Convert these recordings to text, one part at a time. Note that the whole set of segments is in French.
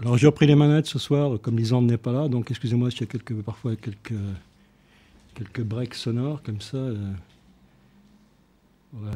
Alors j'ai repris les manettes ce soir, comme Lisande n'est pas là, donc excusez-moi s'il y a parfois quelques breaks sonores comme ça. Ouais.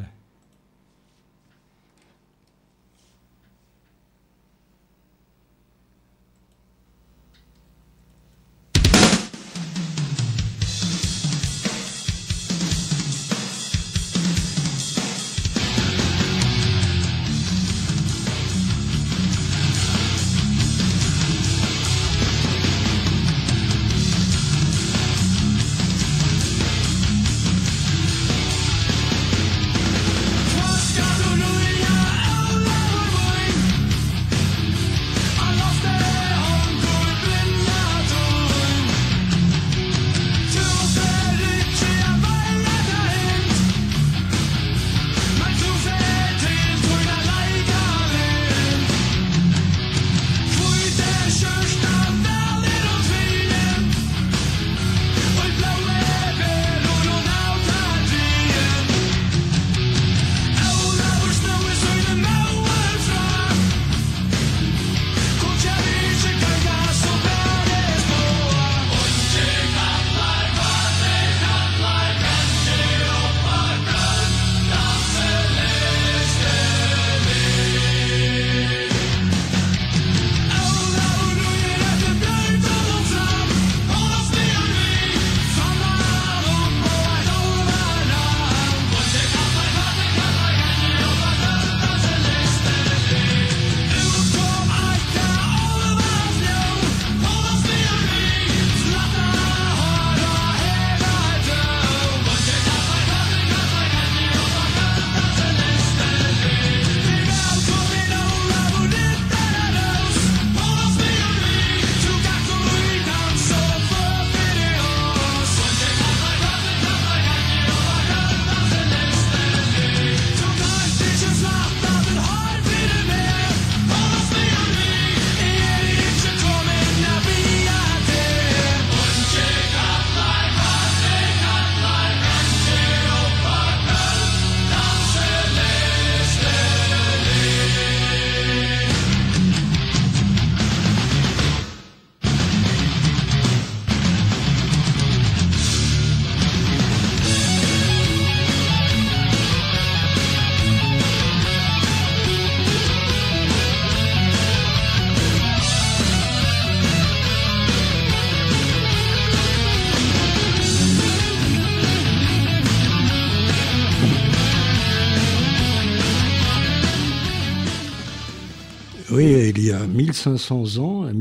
Oui, il y a 1500 ans, ouais,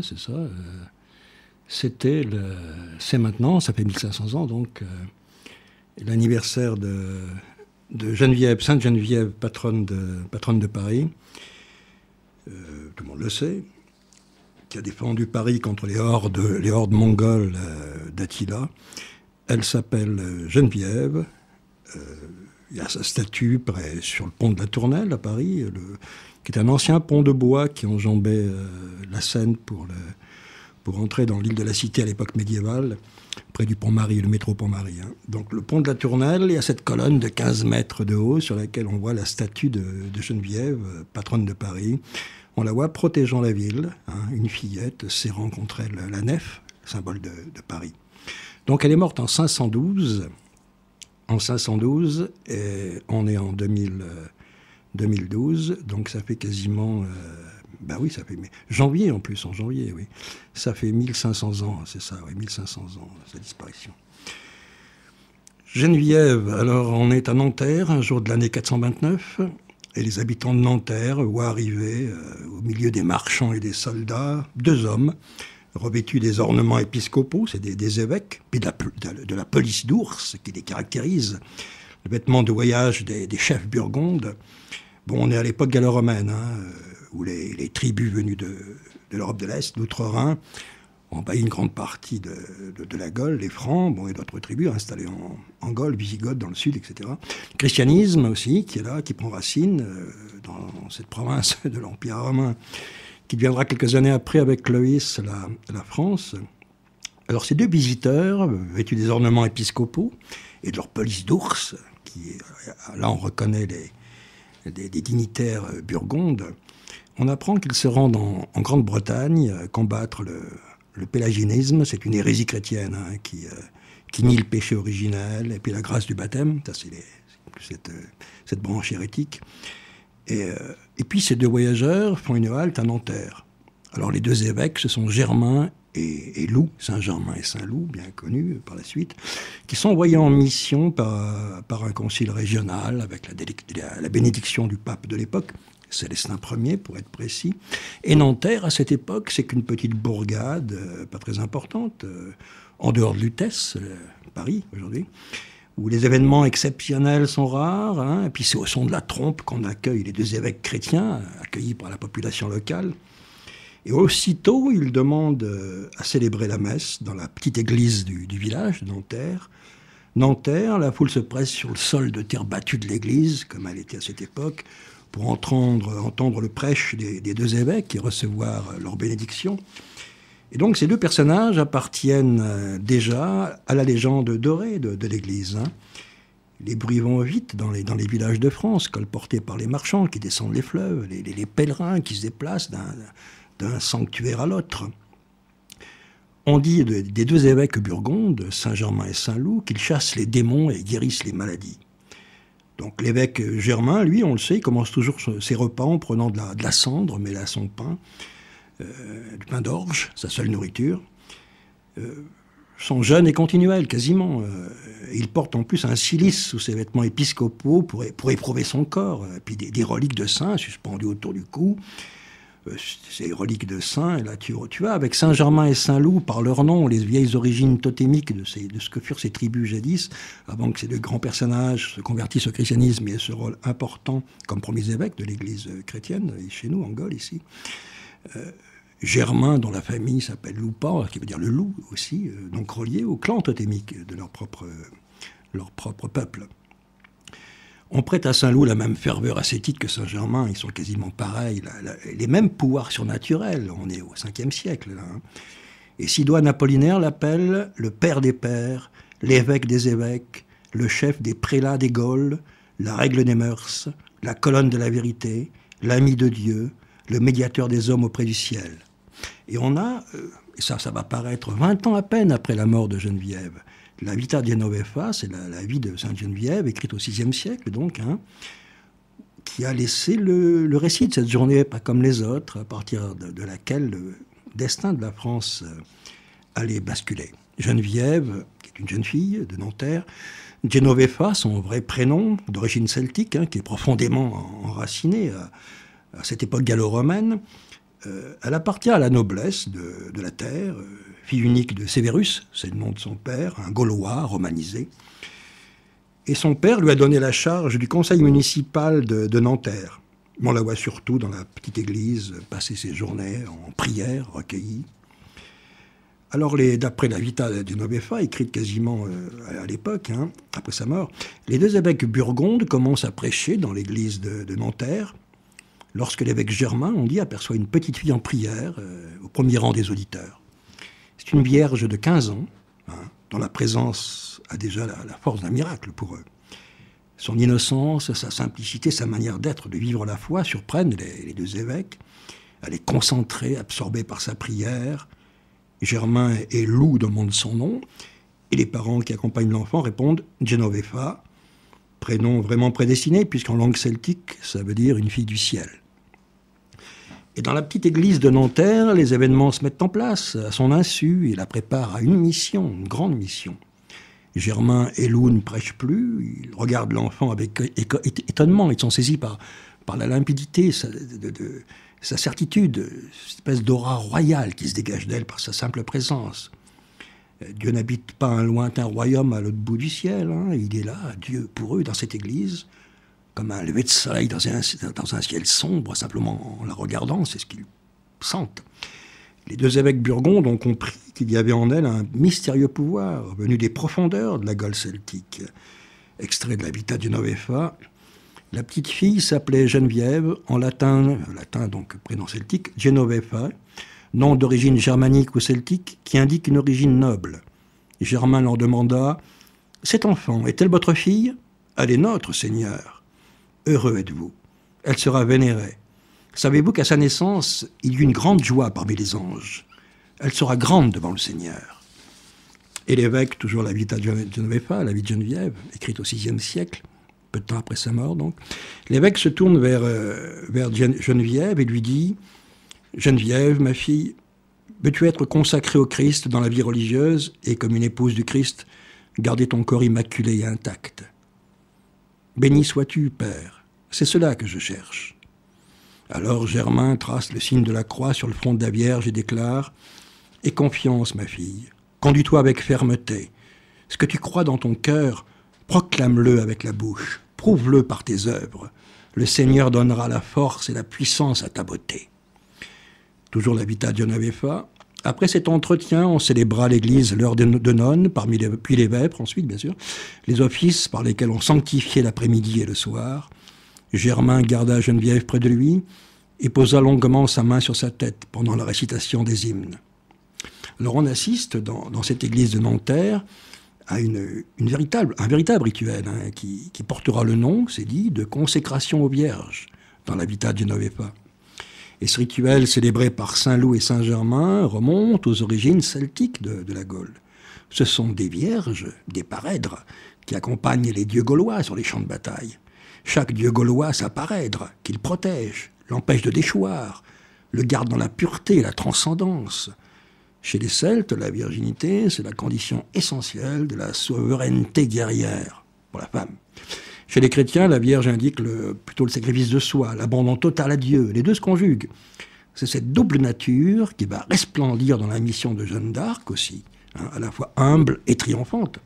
c'est ça. C'est maintenant, ça fait 1500 ans, donc l'anniversaire de Geneviève, Sainte Geneviève, patronne de Paris. Tout le monde le sait, qui a défendu Paris contre les hordes mongoles d'Attila. Elle s'appelle Geneviève. Il y a sa statue sur le pont de la Tournelle à Paris, qui est un ancien pont de bois qui enjambait la Seine pour entrer dans l'île de la Cité à l'époque médiévale, près du Pont-Marie, le métro Pont-Marie. Hein. Donc le pont de la Tournelle, il y a cette colonne de 15 mètres de haut sur laquelle on voit la statue de Geneviève, patronne de Paris. On la voit protégeant la ville, hein, une fillette serrant contre elle la nef, symbole de Paris. Donc elle est morte en 512. Et on est en 2012, donc ça fait quasiment... oui, ça fait... janvier en plus, oui. Ça fait 1500 ans, c'est ça, oui, 1500 ans, sa disparition. Geneviève, alors on est à Nanterre, un jour de l'année 429, et les habitants de Nanterre voient arriver, au milieu des marchands et des soldats, 2 hommes, revêtus des ornements épiscopaux, c'est des évêques, puis de la police d'ours qui les caractérise, le vêtement de voyage des chefs burgondes. Bon, on est à l'époque gallo-romaine, hein, où les tribus venues de l'Europe de l'Est, d'Outre-Rhin, ont envahi une grande partie de la Gaule, les Francs, et d'autres tribus installées en Gaule, Visigoth dans le sud, etc. Le christianisme aussi, qui est là, qui prend racine dans cette province de l'Empire romain, qui deviendra quelques années après, avec Clovis, la France. Alors ces 2 visiteurs, vêtus des ornements épiscopaux et de leur police d'ours, là on reconnaît des dignitaires burgondes, on apprend qu'ils se rendent en Grande-Bretagne combattre le pélagianisme. C'est une hérésie chrétienne hein, qui nie le péché originel et puis la grâce du baptême. Ça, c'est cette branche hérétique. Et puis ces deux voyageurs font une halte à Nanterre. Alors les deux évêques, ce sont Germain et Loup, Saint-Germain et Saint-Loup, bien connus par la suite, qui sont envoyés en mission par un concile régional avec la bénédiction du pape de l'époque, Célestin Ier pour être précis. Et Nanterre, à cette époque, c'est qu'une petite bourgade, pas très importante, en dehors de Lutèce, Paris aujourd'hui, où les événements exceptionnels sont rares, hein, et puis c'est au son de la trompe qu'on accueille les deux évêques chrétiens, accueillis par la population locale. Et aussitôt, ils demandent à célébrer la messe dans la petite église du village de Nanterre. Nanterre, la foule se presse sur le sol de terre battue de l'église, comme elle était à cette époque, pour entendre le prêche des deux évêques et recevoir leur bénédiction. Et donc ces deux personnages appartiennent déjà à la légende dorée de l'église. Hein. Les bruits vont vite dans les villages de France, colportés par les marchands qui descendent les fleuves, les pèlerins qui se déplacent d'un sanctuaire à l'autre. On dit des deux évêques burgondes, Saint-Germain et Saint-Loup, qu'ils chassent les démons et guérissent les maladies. Donc l'évêque Germain, lui, on le sait, il commence toujours ses repas en prenant de la cendre mêlée à son pain, du pain d'orge, sa seule nourriture. Son jeûne est continuel, quasiment. Il porte en plus un cilice sous ses vêtements épiscopaux pour éprouver son corps, et puis des reliques de saints suspendues autour du cou. Ces reliques de saints, et là tu vois, avec Saint-Germain et Saint-Loup, par leur nom, les vieilles origines totémiques de ce que furent ces tribus jadis, avant que ces deux grands personnages se convertissent au christianisme et aient ce rôle important comme premiers évêques de l'église chrétienne, chez nous, en Gaule, ici. Germain, dont la famille s'appelle Loupan, qui veut dire le loup aussi, donc relié au clan totémique de leur propre peuple. On prête à Saint-Loup la même ferveur ascétique que Saint-Germain, ils sont quasiment pareils, les mêmes pouvoirs surnaturels, on est au 5e siècle. Là, hein. Et Sidoine Apollinaire l'appelle le père des pères, l'évêque des évêques, le chef des prélats des Gaules, la règle des mœurs, la colonne de la vérité, l'ami de Dieu, le médiateur des hommes auprès du ciel. Et on a, et ça va paraître 20 ans à peine après la mort de Geneviève, la Vita Genovefa, c'est la vie de Sainte Geneviève, écrite au VIe siècle, donc, hein, qui a laissé le récit de cette journée, pas comme les autres, à partir de laquelle le destin de la France allait basculer. Geneviève, qui est une jeune fille de Nanterre, Genovefa, son vrai prénom, d'origine celtique, hein, qui est profondément enraciné à cette époque gallo-romaine, elle appartient à la noblesse de la terre, fille unique de Sévérus, c'est le nom de son père, un Gaulois romanisé. Et son père lui a donné la charge du conseil municipal de Nanterre. On la voit surtout dans la petite église passer ses journées en prière, recueillie. Alors, d'après la Vita Genovefa, écrite quasiment à l'époque, hein, après sa mort, les deux évêques burgondes commencent à prêcher dans l'église de Nanterre, lorsque l'évêque Germain, on dit, aperçoit une petite fille en prière au premier rang des auditeurs. C'est une vierge de 15 ans, hein, dont la présence a déjà la force d'un miracle pour eux. Son innocence, sa simplicité, sa manière d'être, de vivre la foi, surprennent les deux évêques. Elle est concentrée, absorbée par sa prière. Germain et Loup demandent son nom, et les parents qui accompagnent l'enfant répondent « Genovefa », prénom vraiment prédestiné, puisqu'en langue celtique, ça veut dire « une fille du ciel ». Et dans la petite église de Nanterre, les événements se mettent en place à son insu et la préparent à une mission, une grande mission. Germain et Loup ne prêchent plus, ils regardent l'enfant avec étonnement, ils sont saisis par la limpidité, sa certitude, cette espèce d'aura royale qui se dégage d'elle par sa simple présence. Dieu n'habite pas un lointain royaume à l'autre bout du ciel, hein. Il est là, Dieu, pour eux, dans cette église, comme un lever de soleil dans un ciel sombre, simplement en la regardant, c'est ce qu'ils sentent. Les deux évêques burgondes ont compris qu'il y avait en elle un mystérieux pouvoir, venu des profondeurs de la Gaule celtique. Extrait de la Vita Genovefa. La petite fille s'appelait Geneviève, en latin donc prénom celtique, Genovefa, nom d'origine germanique ou celtique, qui indique une origine noble. Germain leur demanda « Cette enfant est-elle votre fille ?»« Elle est notre, Seigneur. »« Heureux êtes-vous. Elle sera vénérée. Savez-vous qu'à sa naissance, il y eut une grande joie parmi les anges. Elle sera grande devant le Seigneur. Et l'évêque, toujours la Vita Genovefa, la vie de Geneviève, écrite au VIe siècle, peu de temps après sa mort donc, l'évêque se tourne vers Geneviève et lui dit « Geneviève, ma fille, veux-tu être consacrée au Christ dans la vie religieuse et comme une épouse du Christ, garder ton corps immaculé et intact? Béni sois-tu, Père, c'est cela que je cherche. » Alors Germain trace le signe de la croix sur le front de la Vierge et déclare « Aie confiance, ma fille, conduis-toi avec fermeté. Ce que tu crois dans ton cœur, proclame-le avec la bouche, prouve-le par tes œuvres. Le Seigneur donnera la force et la puissance à ta beauté. » Toujours la Vita Genovefa. Après cet entretien, on célébra à l'église l'heure de nonnes, puis les vêpres ensuite, bien sûr, les offices par lesquels on sanctifiait l'après-midi et le soir. Germain garda Geneviève près de lui et posa longuement sa main sur sa tête pendant la récitation des hymnes. Alors on assiste dans cette église de Nanterre à un véritable rituel qui portera le nom, c'est dit, de consécration aux Vierges dans la Vita Genovefa. Et ce rituel célébré par Saint-Loup et Saint-Germain remonte aux origines celtiques de la Gaule. Ce sont des vierges, des parèdres, qui accompagnent les dieux gaulois sur les champs de bataille. Chaque dieu gaulois a sa parèdre qu'il protège, l'empêche de déchoir, le garde dans la pureté et la transcendance. Chez les Celtes, la virginité, c'est la condition essentielle de la souveraineté guerrière pour la femme. Chez les chrétiens, la Vierge indique plutôt le sacrifice de soi, l'abandon total à Dieu. Les deux se conjuguent. C'est cette double nature qui va resplendir dans la mission de Jeanne d'Arc aussi, à la fois humble et triomphante.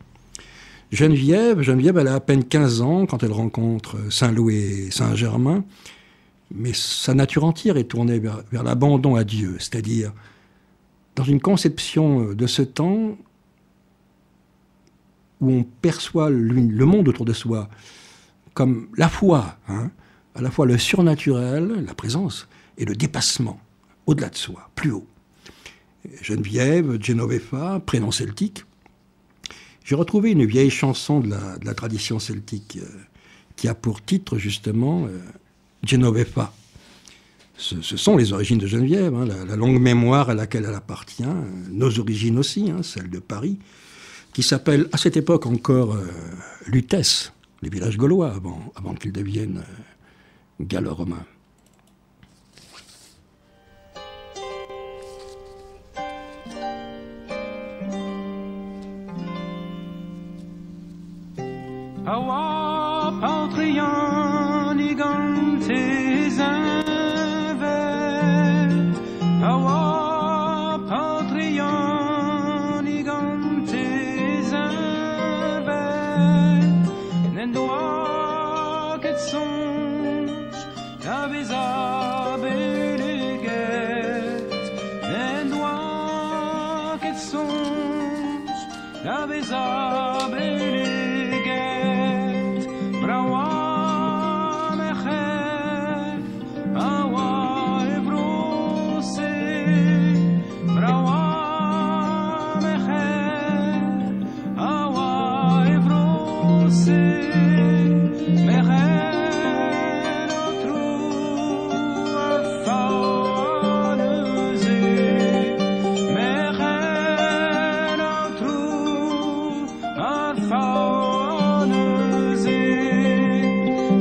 Geneviève, elle a à peine 15 ans quand elle rencontre Saint-Loup et Saint-Germain, mais sa nature entière est tournée vers l'abandon à Dieu, c'est-à-dire dans une conception de ce temps où on perçoit le monde autour de soi comme la foi, à la fois le surnaturel, la présence, et le dépassement, au-delà de soi, plus haut. Geneviève, Genovefa, prénom celtique. J'ai retrouvé une vieille chanson de la tradition celtique qui a pour titre justement Genovefa. Ce sont les origines de Geneviève, la longue mémoire à laquelle elle appartient, nos origines aussi, celles de Paris, qui s'appelle à cette époque encore Lutèce, les villages gaulois avant qu'ils deviennent gallo-romains. Awa Patreon gigantes inver Awa Patreon gigantes inver Nendoa ket sonj la beza beleget Nendoa ket sonj la beza beleget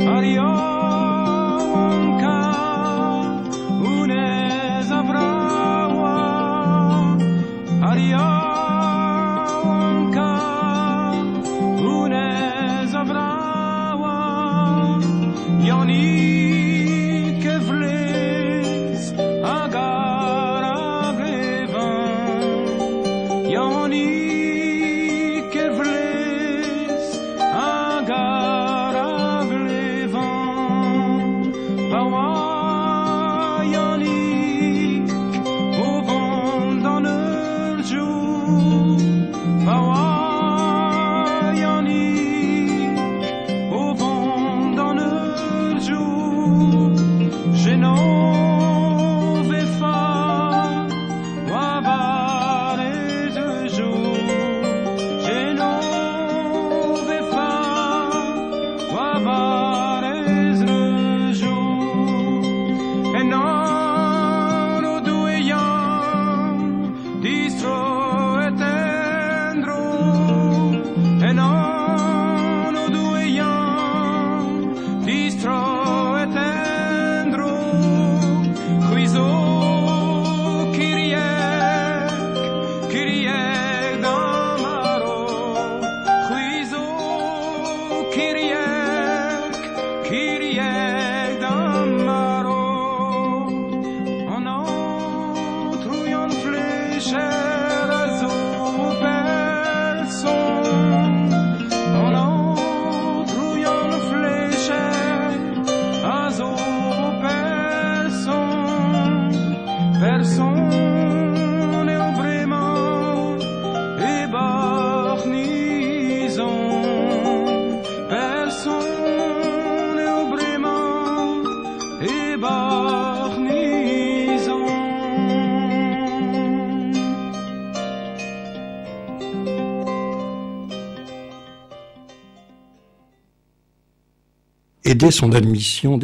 Aria wanka unez avra personne est vraiment ébarnisant. Personne est vraiment ébarnisant. Et dès son admission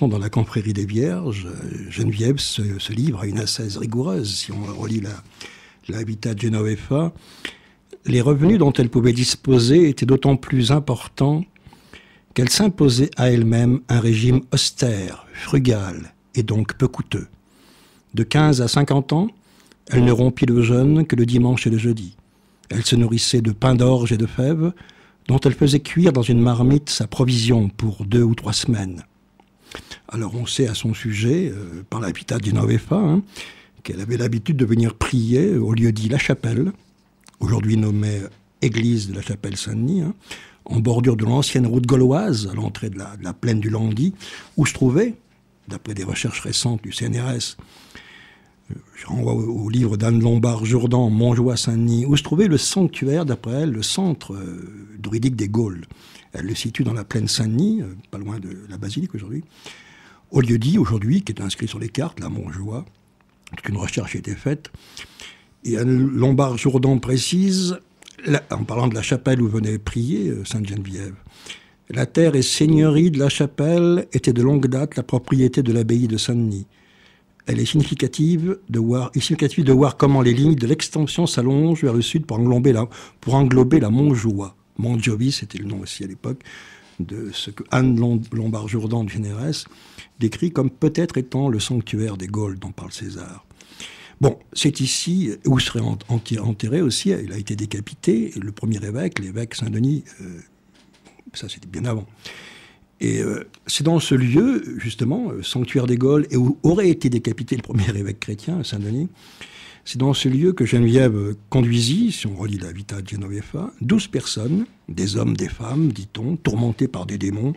dans la confrérie des Vierges, Geneviève se livre à une ascèse rigoureuse. Si on relit la Vita Genovefa, les revenus dont elle pouvait disposer étaient d'autant plus importants qu'elle s'imposait à elle-même un régime austère, frugal et donc peu coûteux. De 15 à 50 ans, elle ne rompit le jeûne que le dimanche et le jeudi. Elle se nourrissait de pain d'orge et de fèves, dont elle faisait cuire dans une marmite sa provision pour 2 ou 3 semaines. Alors on sait à son sujet, par la Vita Genovefa, qu'elle avait l'habitude de venir prier au lieu-dit La Chapelle, aujourd'hui nommée Église de la Chapelle Saint-Denis, en bordure de l'ancienne route gauloise, à l'entrée de la plaine du Landy, où se trouvait, d'après des recherches récentes du CNRS, je renvoie au livre d'Anne Lombard-Jourdan, Montjoie-Saint-Denis, où se trouvait le sanctuaire, d'après elle, le centre druidique des Gaules. Elle le situe dans la plaine Saint-Denis, pas loin de la basilique aujourd'hui. Au lieu-dit, aujourd'hui, qui est inscrit sur les cartes, la Montjoie, toute une recherche a été faite. Et Anne Lombard-Jourdan précise, en parlant de la chapelle où venait prier Sainte-Geneviève, la terre et seigneurie de la chapelle était de longue date la propriété de l'abbaye de Saint-Denis. Elle est significative de voir comment les limites de l'extension s'allongent vers le sud pour englober la Montjoie. Montjoie, c'était le nom aussi à l'époque de ce que Anne Lombard-Jourdan du CNRS décrit comme peut-être étant le sanctuaire des Gaules dont parle César. Bon, c'est ici où serait enterré aussi, il a été décapité, le premier évêque, l'évêque Saint-Denis, ça c'était bien avant. Et c'est dans ce lieu, justement, sanctuaire des Gaules, et où aurait été décapité le premier évêque chrétien, Saint-Denis, c'est dans ce lieu que Geneviève conduisit, si on relit la Vita Genovefa, 12 personnes, des hommes, des femmes, dit-on, tourmentés par des démons.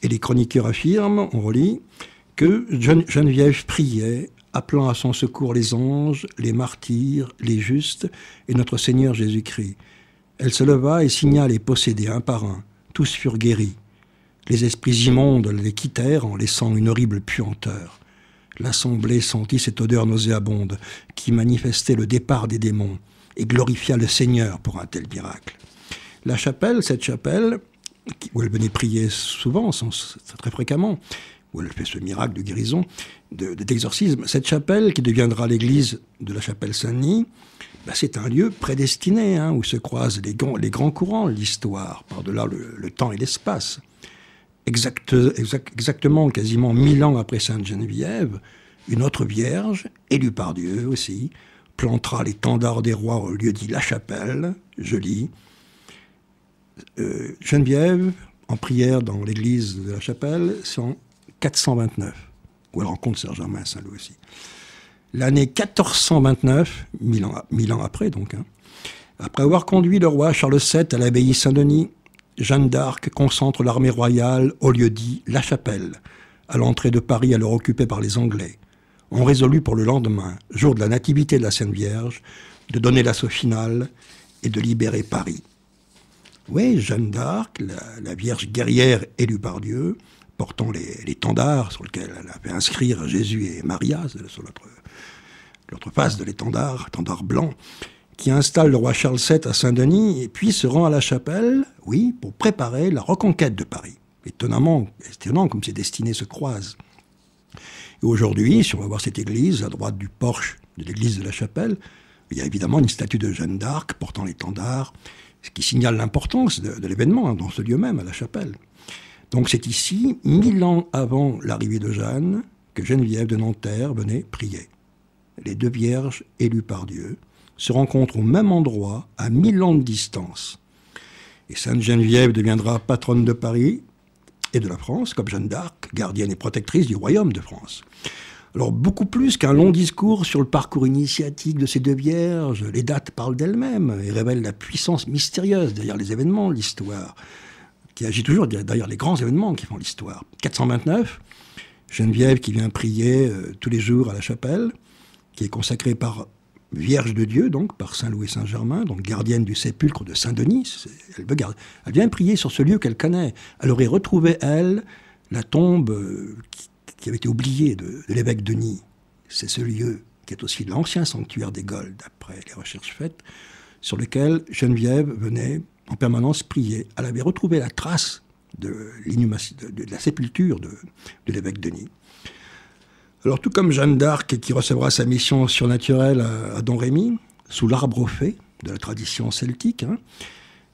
Et les chroniqueurs affirment, on relit, que Geneviève priait, appelant à son secours les anges, les martyrs, les justes et notre Seigneur Jésus-Christ. Elle se leva et signa les possédés un par un. Tous furent guéris. Les esprits immondes les quittèrent en laissant une horrible puanteur. L'assemblée sentit cette odeur nauséabonde qui manifestait le départ des démons et glorifia le Seigneur pour un tel miracle. La chapelle, cette chapelle, où elle venait prier souvent, très fréquemment, où elle fait ce miracle de guérison, d'exorcisme, cette chapelle qui deviendra l'église de la chapelle Saint-Denis, c'est un lieu prédestiné où se croisent les grands courants de l'histoire, par-delà le temps et l'espace. Exactement, quasiment 1000 ans après Sainte-Geneviève, une autre vierge, élue par Dieu aussi, plantera l'étendard des rois au lieu dit La Chapelle, je lis. Geneviève, en prière dans l'église de la Chapelle, c'est en 429, où elle rencontre Saint-Germain Saint-Louis aussi. L'année 1429, 1000 ans après donc, après avoir conduit le roi Charles VII à l'abbaye Saint-Denis, Jeanne d'Arc concentre l'armée royale au lieu dit La Chapelle, à l'entrée de Paris alors occupée par les Anglais. On résolut pour le lendemain, jour de la nativité de la Sainte Vierge, de donner l'assaut final et de libérer Paris. Oui, Jeanne d'Arc, la Vierge guerrière élue par Dieu, portant l'étendard sur lequel elle a fait inscrire Jésus et Maria, sur l'autre face de l'étendard blanc, qui installe le roi Charles VII à Saint-Denis et puis se rend à la Chapelle, oui, pour préparer la reconquête de Paris. Étonnant comme ces destinées se croisent. Et aujourd'hui, si on va voir cette église, à droite du porche de l'église de la Chapelle, il y a évidemment une statue de Jeanne d'Arc portant l'étendard, ce qui signale l'importance de l'événement dans ce lieu même, à la Chapelle. Donc c'est ici, 1000 ans avant l'arrivée de Jeanne, que Geneviève de Nanterre venait prier. Les deux vierges élues par Dieu se rencontrent au même endroit, à 1000 ans de distance. Et Sainte Geneviève deviendra patronne de Paris et de la France, comme Jeanne d'Arc, gardienne et protectrice du royaume de France. Alors, beaucoup plus qu'un long discours sur le parcours initiatique de ces deux vierges, les dates parlent d'elles-mêmes et révèlent la puissance mystérieuse derrière les événements de l'histoire, qui agit toujours derrière les grands événements qui font l'histoire. 429, Geneviève qui vient prier tous les jours à la Chapelle, qui est consacrée par Vierge de Dieu, donc par Saint Louis Saint-Germain, donc gardienne du sépulcre de Saint-Denis. Elle vient prier sur ce lieu qu'elle connaît. Elle aurait retrouvé, elle, la tombe qui avait été oubliée de l'évêque Denis. C'est ce lieu qui est aussi l'ancien sanctuaire des Gaules, d'après les recherches faites, sur lequel Geneviève venait en permanence prier. Elle avait retrouvé la trace de la sépulture de l'évêque Denis. Alors, tout comme Jeanne d'Arc, qui recevra sa mission surnaturelle à Don Rémy, sous l'arbre au fée de la tradition celtique,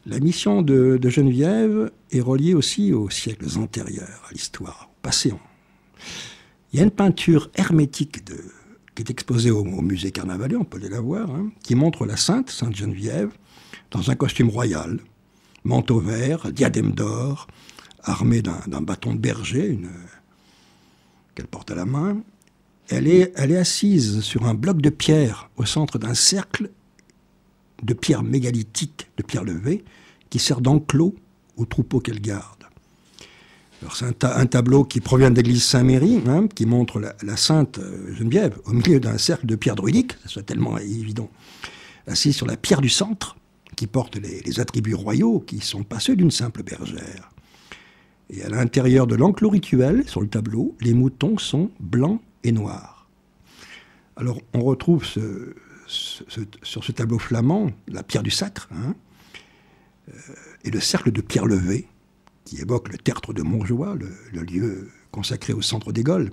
la mission de Geneviève est reliée aussi aux siècles antérieurs, à l'histoire, au passé. Il y a une peinture hermétique qui est exposée au musée Carnavalet, on peut aller la voir, qui montre la Sainte Geneviève, dans un costume royal, manteau vert, diadème d'or, armée d'un bâton de berger, qu'elle porte à la main. Elle est assise sur un bloc de pierre au centre d'un cercle de pierre mégalithique, de pierre levée, qui sert d'enclos au troupeau qu'elle garde. Alors c'est un tableau qui provient de l'église Saint-Méry, qui montre la Sainte Geneviève au milieu d'un cercle de pierre druidique, ça soit tellement évident, assise sur la pierre du centre, qui porte les attributs royaux, qui ne sont pas ceux d'une simple bergère. Et à l'intérieur de l'enclos rituel, sur le tableau, les moutons sont blancs et noirs. Alors, on retrouve sur ce tableau flamand la pierre du sacre, et le cercle de pierre levée, qui évoque le tertre de Montjoie, le lieu consacré au centre des Gaules.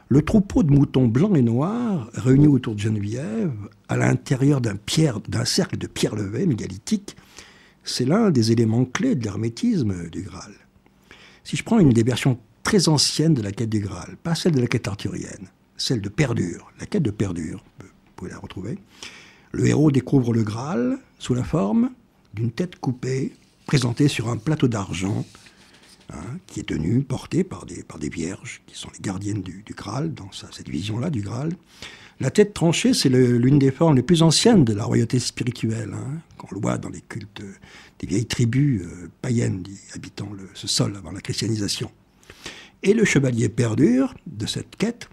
Le troupeau de moutons blancs et noirs, réunis autour de Geneviève, à l'intérieur d'un cercle de pierre levée mégalithique, c'est l'un des éléments clés de l'hermétisme du Graal. Si je prends une des versions très anciennes de la quête du Graal, pas celle de la quête arthurienne, celle de Perdure, la quête de Perdure, vous pouvez la retrouver, le héros découvre le Graal sous la forme d'une tête coupée, présentée sur un plateau d'argent, qui est tenu, porté par des vierges, qui sont les gardiennes du Graal, dans cette vision-là du Graal. La tête tranchée, c'est l'une des formes les plus anciennes de la royauté spirituelle, qu'on le voit dans les cultes des vieilles tribus païennes habitant ce sol avant la christianisation. Et le chevalier Perdure, de cette quête,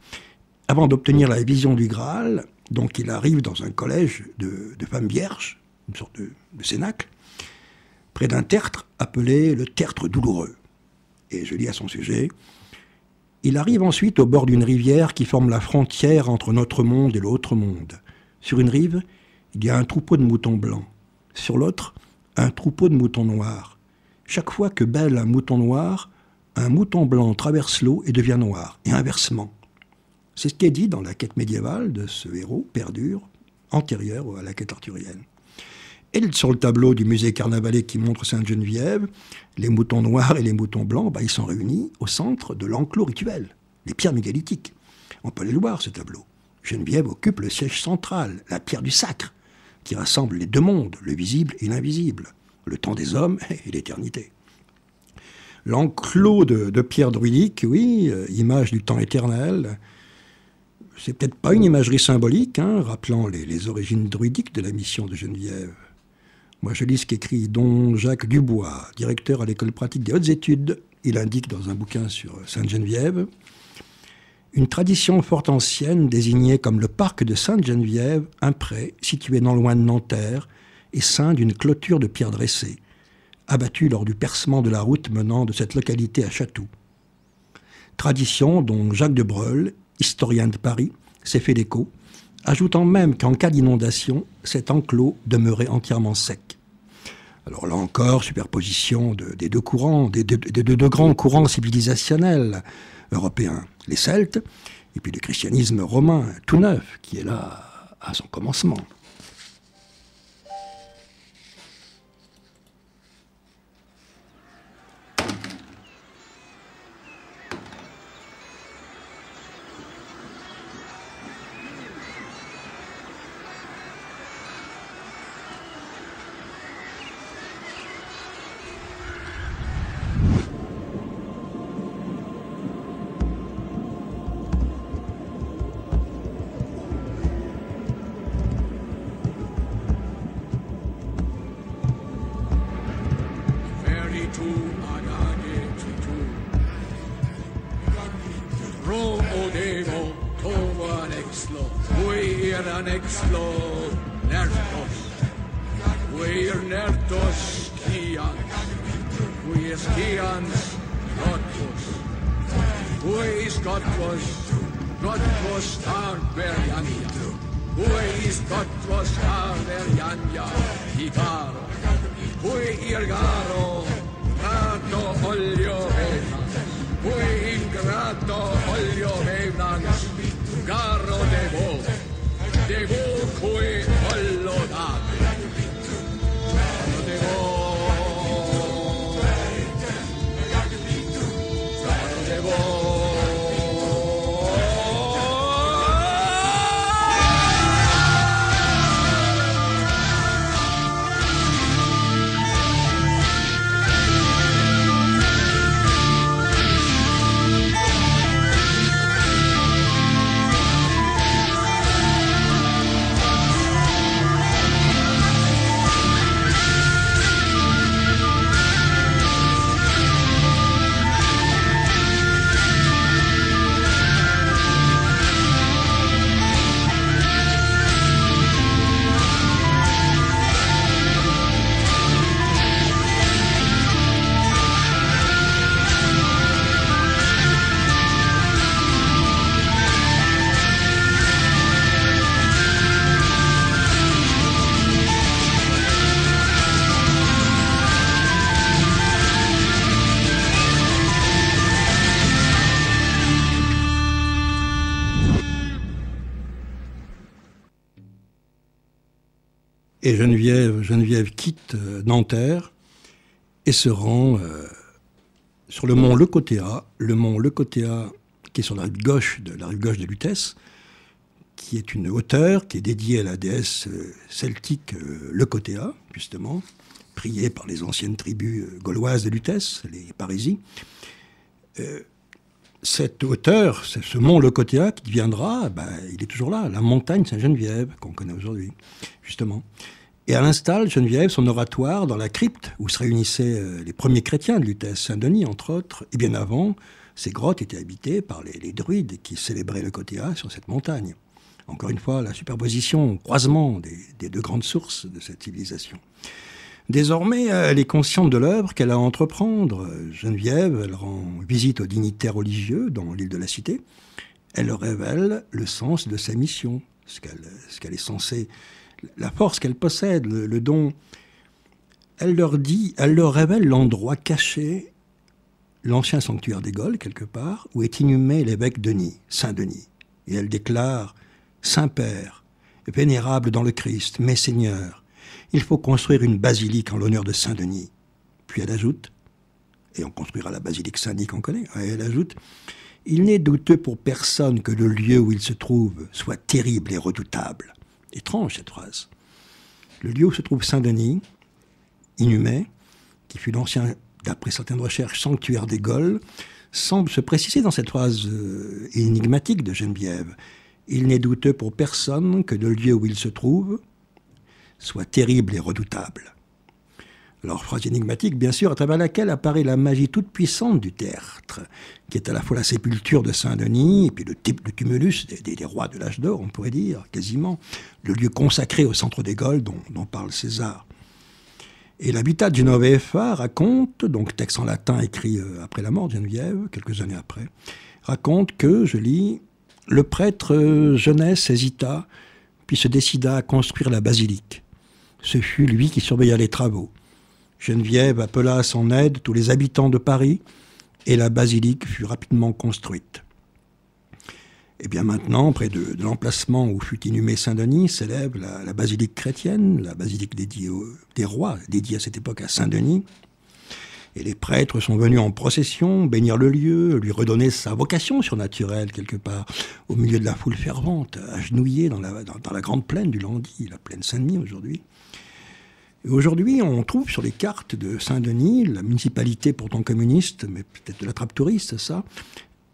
avant d'obtenir la vision du Graal, donc il arrive dans un collège de femmes vierges, une sorte de cénacle, près d'un tertre appelé le tertre douloureux. Et je lis à son sujet, « Il arrive ensuite au bord d'une rivière qui forme la frontière entre notre monde et l'autre monde. Sur une rive, il y a un troupeau de moutons blancs. Sur l'autre, un troupeau de moutons noirs. Chaque fois que bêle un mouton noir, un mouton blanc traverse l'eau et devient noir, et inversement. » C'est ce qui est dit dans la quête médiévale de ce héros, Perdure, antérieur à la quête arthurienne. Et sur le tableau du musée Carnavalet qui montre Sainte-Geneviève, les moutons noirs et les moutons blancs, ils sont réunis au centre de l'enclos rituel, les pierres mégalithiques. On peut aller le voir, ce tableau. Geneviève occupe le siège central, la pierre du sacre, qui rassemble les deux mondes, le visible et l'invisible, le temps des hommes et l'éternité. L'enclos de pierre druidique, oui, image du temps éternel. C'est peut-être pas une imagerie symbolique, rappelant les origines druidiques de la mission de Geneviève. Moi, je lis ce qu'écrit don Jacques Dubois, directeur à l'école pratique des hautes études. Il indique dans un bouquin sur Sainte-Geneviève une tradition fort ancienne désignée comme le parc de Sainte-Geneviève, un pré situé non loin de Nanterre et ceint d'une clôture de pierre dressée, abattue lors du percement de la route menant de cette localité à Chatou. Tradition dont Jacques de Breuil, historien de Paris, s'est fait l'écho, ajoutant même qu'en cas d'inondation, cet enclos demeurait entièrement sec. Alors là encore, superposition des deux courants, des deux grands courants civilisationnels européens, les Celtes, et puis le christianisme romain, tout neuf, qui est là à son commencement. eran exlo nertos, wir nertos skian, wir skians gottlos, Gottlos Arberiania, Gottlos Arberiania, Igaro, Irgaro, Grato olio venans, ingrato olio venans, Garo de vo, cui ollo date, de vo, de vo. Et Geneviève quitte Nanterre et se rend sur le mont Lecotéa, qui est sur la rive gauche de Lutèce, qui est une hauteur qui est dédiée à la déesse celtique Lecotéa, justement, priée par les anciennes tribus gauloises de Lutèce, les Parisis. Cette hauteur, ce mont Lecotéa qui deviendra, il est toujours là, la montagne Sainte-Geneviève, qu'on connaît aujourd'hui, justement. Et elle installe, Geneviève, son oratoire dans la crypte où se réunissaient les premiers chrétiens de Lutèce, Saint-Denis, entre autres. Et bien avant, ces grottes étaient habitées par les druides qui célébraient Lecotéa sur cette montagne. Encore une fois, la superposition, croisement des deux grandes sources de cette civilisation. Désormais, elle est consciente de l'œuvre qu'elle a à entreprendre. Geneviève, elle rend visite aux dignitaires religieux dans l'île de la Cité. Elle leur révèle le sens de sa mission, ce qu'elle est censée, la force qu'elle possède, le don. Elle leur révèle l'endroit caché, l'ancien sanctuaire des Gaules, quelque part, où est inhumé l'évêque Denis, Saint-Denis. Et elle déclare « Saint-Père, vénérable dans le Christ, mes seigneurs, il faut construire une basilique en l'honneur de Saint-Denis. » Puis elle ajoute, et on construira la basilique Saint-Denis qu'on connaît, et elle ajoute, « Il n'est douteux pour personne que le lieu où il se trouve soit terrible et redoutable. » Étrange cette phrase. Le lieu où se trouve Saint-Denis, inhumé, qui fut l'ancien, d'après certaines recherches, sanctuaire des Gaules, semble se préciser dans cette phrase énigmatique de Geneviève. « Il n'est douteux pour personne que le lieu où il se trouve soit terrible et redoutable. » Alors, phrase énigmatique, bien sûr, à travers laquelle apparaît la magie toute puissante du tertre, qui est à la fois la sépulture de Saint-Denis, et puis le tumulus des rois de l'âge d'or, on pourrait dire, quasiment, le lieu consacré au centre des Gaules dont parle César. Et l'Habitat Genovefa raconte, donc texte en latin écrit après la mort de Geneviève, quelques années après, raconte que, je lis, « Le prêtre jeunesse hésita, puis se décida à construire la basilique. Ce fut lui qui surveilla les travaux. Geneviève appela à son aide tous les habitants de Paris et la basilique fut rapidement construite. » Et bien maintenant, près de l'emplacement où fut inhumé Saint-Denis, s'élève la basilique chrétienne, la basilique dédiée des rois, dédiée à cette époque à Saint-Denis. Et les prêtres sont venus en procession, bénir le lieu, lui redonner sa vocation surnaturelle quelque part, au milieu de la foule fervente, agenouillée dans la grande plaine du Landy, la plaine Saint-Denis aujourd'hui. Et aujourd'hui, on trouve sur les cartes de Saint-Denis, la municipalité pourtant communiste, mais peut-être de la trappe touriste, ça,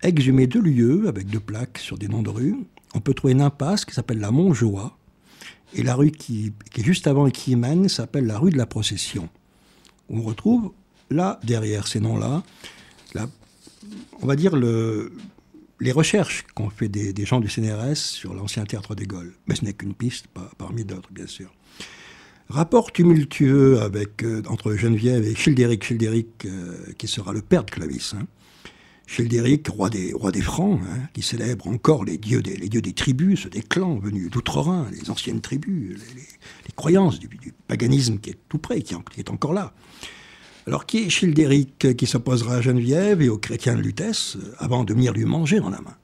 exhumé 2 lieux avec 2 plaques sur des noms de rues. On peut trouver une impasse qui s'appelle la Montjoie, et la rue qui est juste avant et qui y mène s'appelle la rue de la Procession. On retrouve là, derrière ces noms-là, on va dire les recherches qu'ont fait des gens du CNRS sur l'ancien théâtre des Gaules. Mais ce n'est qu'une piste, parmi d'autres, bien sûr. Rapport tumultueux entre Geneviève et Childéric. Childéric, qui sera le père de Clovis. Hein. Childéric, roi des Francs, hein, qui célèbre encore les dieux des tribus, ceux des clans venus d'outre-Rhin, les anciennes tribus, les croyances du paganisme qui est tout près, qui est encore là. Alors, qui est Childéric qui s'opposera à Geneviève et aux chrétiens de Lutèce avant de venir lui manger dans la main?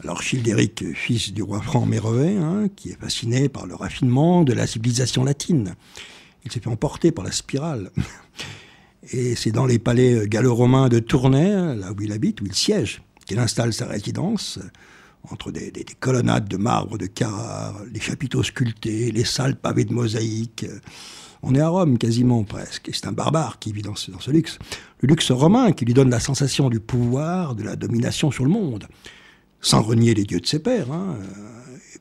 Alors, Childéric, fils du roi franc Mérové, hein, qui est fasciné par le raffinement de la civilisation latine. Il s'est fait emporter par la spirale. Et c'est dans les palais gallo-romains de Tournai, là où il habite, où il siège, qu'il installe sa résidence, entre des colonnades de marbre de Carrare, les chapiteaux sculptés, les salles pavées de mosaïques. On est à Rome, quasiment, presque. Et c'est un barbare qui vit dans ce luxe. Le luxe romain qui lui donne la sensation du pouvoir, de la domination sur le monde. Sans renier les dieux de ses pères. Hein.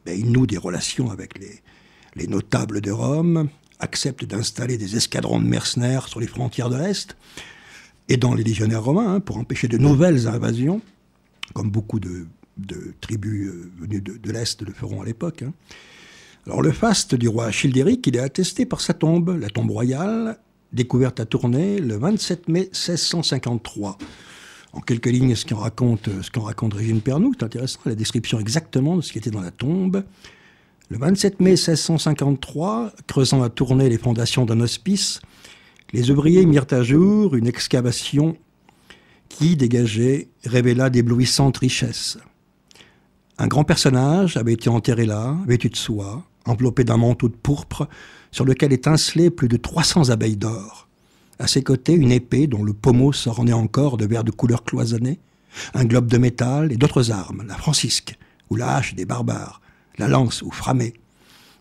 Il noue des relations avec les notables de Rome, accepte d'installer des escadrons de mercenaires sur les frontières de l'Est et dans les légionnaires romains, hein, pour empêcher de nouvelles invasions, comme beaucoup de tribus venues de l'Est le feront à l'époque. Hein. Alors le faste du roi Childéric, il est attesté par sa tombe, la tombe royale, découverte à Tournai le 27 mai 1653. En quelques lignes, ce qu'en raconte Régine Pernoud, c'est intéressant, la description exactement de ce qui était dans la tombe. Le 27 mai 1653, creusant à Tournai les fondations d'un hospice, les ouvriers mirent à jour une excavation qui, dégagée, révéla d'éblouissantes richesses. Un grand personnage avait été enterré là, vêtu de soie, enveloppé d'un manteau de pourpre, sur lequel étincelaient plus de 300 abeilles d'or. À ses côtés, une épée dont le pommeau s'ornait encore de verres de couleur cloisonnée, un globe de métal et d'autres armes, la francisque, ou la hache des barbares, la lance ou framée.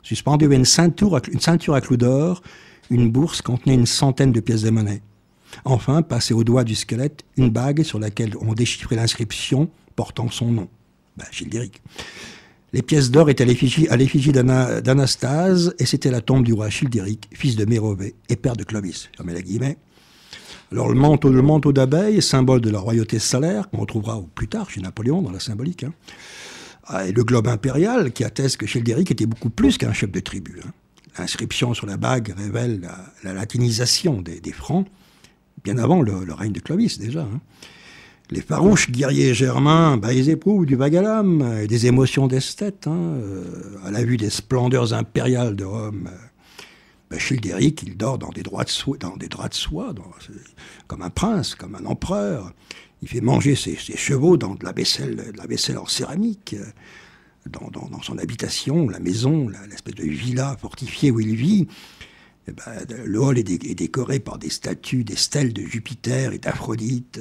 Suspendue à une ceinture à clous d'or, une bourse contenait une centaine de pièces de monnaie. Enfin, passée au doigt du squelette, une bague sur laquelle on déchiffrait l'inscription portant son nom. Childéric. Les pièces d'or étaient à l'effigie d'Anastase, et c'était la tombe du roi Childéric, fils de Mérové et père de Clovis. Fermez les guillemets. Alors le manteau d'abeille, symbole de la royauté salaire, qu'on retrouvera plus tard chez Napoléon dans la symbolique. Hein. Et le globe impérial qui atteste que Childéric était beaucoup plus qu'un chef de tribu. Hein. L'inscription sur la bague révèle la latinisation des Francs, bien avant le règne de Clovis déjà. Hein. Les farouches guerriers germains, ils éprouvent du vague à l'âme et des émotions d'esthète. Hein, à la vue des splendeurs impériales de Rome, Childéric, il dort dans des draps de soie, comme un prince, comme un empereur. Il fait manger ses chevaux dans de la vaisselle en céramique. Dans son habitation, la maison, l'espèce de villa fortifiée où il vit, le hall est décoré par des statues, des stèles de Jupiter et d'Aphrodite,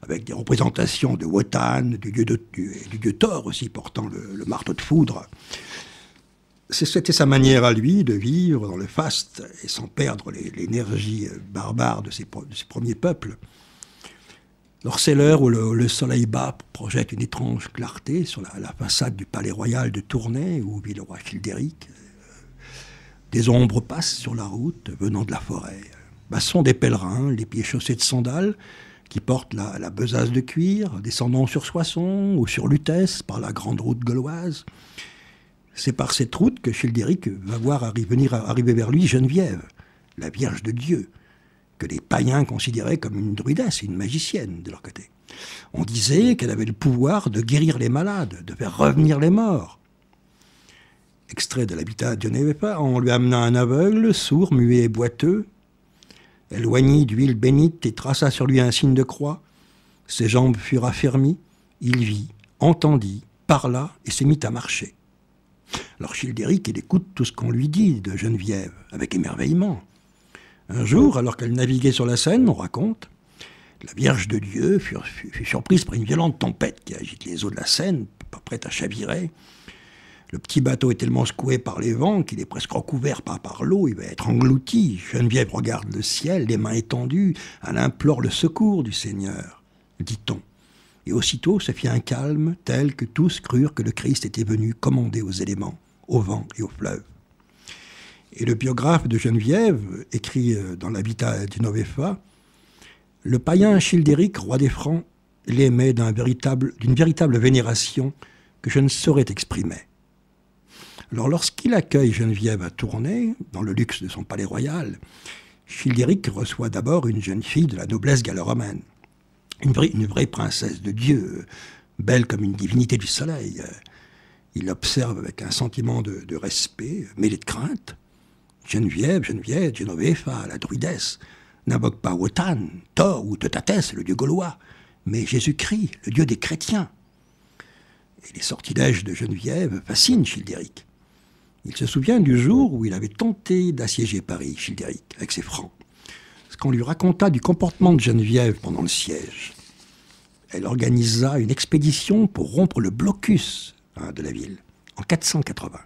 avec des représentations de Wotan, du dieu Thor aussi, portant le marteau de foudre. C'était sa manière à lui de vivre dans le faste et sans perdre l'énergie barbare de ses premiers peuples. Alors c'est l'heure où le soleil bas projette une étrange clarté sur la façade du palais royal de Tournai, où vit le roi Childéric. Des ombres passent sur la route venant de la forêt. Ce sont des pèlerins, les pieds chaussés de sandales, qui portent la besace de cuir, descendant sur Soissons ou sur Lutèce par la grande route gauloise. C'est par cette route que Childéric va voir arriver vers lui Geneviève, la Vierge de Dieu, que les païens considéraient comme une druidesse, une magicienne de leur côté. On disait qu'elle avait le pouvoir de guérir les malades, de faire revenir les morts. Extrait de l'habitat de Geneviève, on lui amena un aveugle, sourd, muet et boiteux. Elle oignit d'huile bénite et traça sur lui un signe de croix. Ses jambes furent affermies. Il vit, entendit, parla et se mit à marcher. Alors Childéric, il écoute tout ce qu'on lui dit de Geneviève, avec émerveillement. Un jour, alors qu'elle naviguait sur la Seine, on raconte, la Vierge de Dieu fut surprise par une violente tempête qui agite les eaux de la Seine, pas prête à chavirer. Le petit bateau est tellement secoué par les vents qu'il est presque recouvert par l'eau, il va être englouti. Geneviève regarde le ciel, les mains étendues, elle implore le secours du Seigneur, dit-on. Et aussitôt se fit un calme tel que tous crurent que le Christ était venu commander aux éléments, au vent et au fleuve. Et le biographe de Geneviève écrit dans l'Habitat di Novefa, « Le païen Childéric, roi des Francs, l'aimait d'une véritable vénération que je ne saurais exprimer. Alors lorsqu'il accueille Geneviève à Tournai, dans le luxe de son palais royal, Childéric reçoit d'abord une jeune fille de la noblesse gallo-romaine, une vraie princesse de Dieu, belle comme une divinité du soleil. Il observe avec un sentiment de respect, mêlé de crainte. Geneviève, Genovefa, la druidesse, n'invoque pas Wotan, Thor ou Teutatès, le dieu gaulois, mais Jésus-Christ, le dieu des chrétiens. Et les sortilèges de Geneviève fascinent Childéric. Il se souvient du jour où il avait tenté d'assiéger Paris, Childéric, avec ses Francs. Parce qu'on lui raconta du comportement de Geneviève pendant le siège. Elle organisa une expédition pour rompre le blocus de la ville, en 480.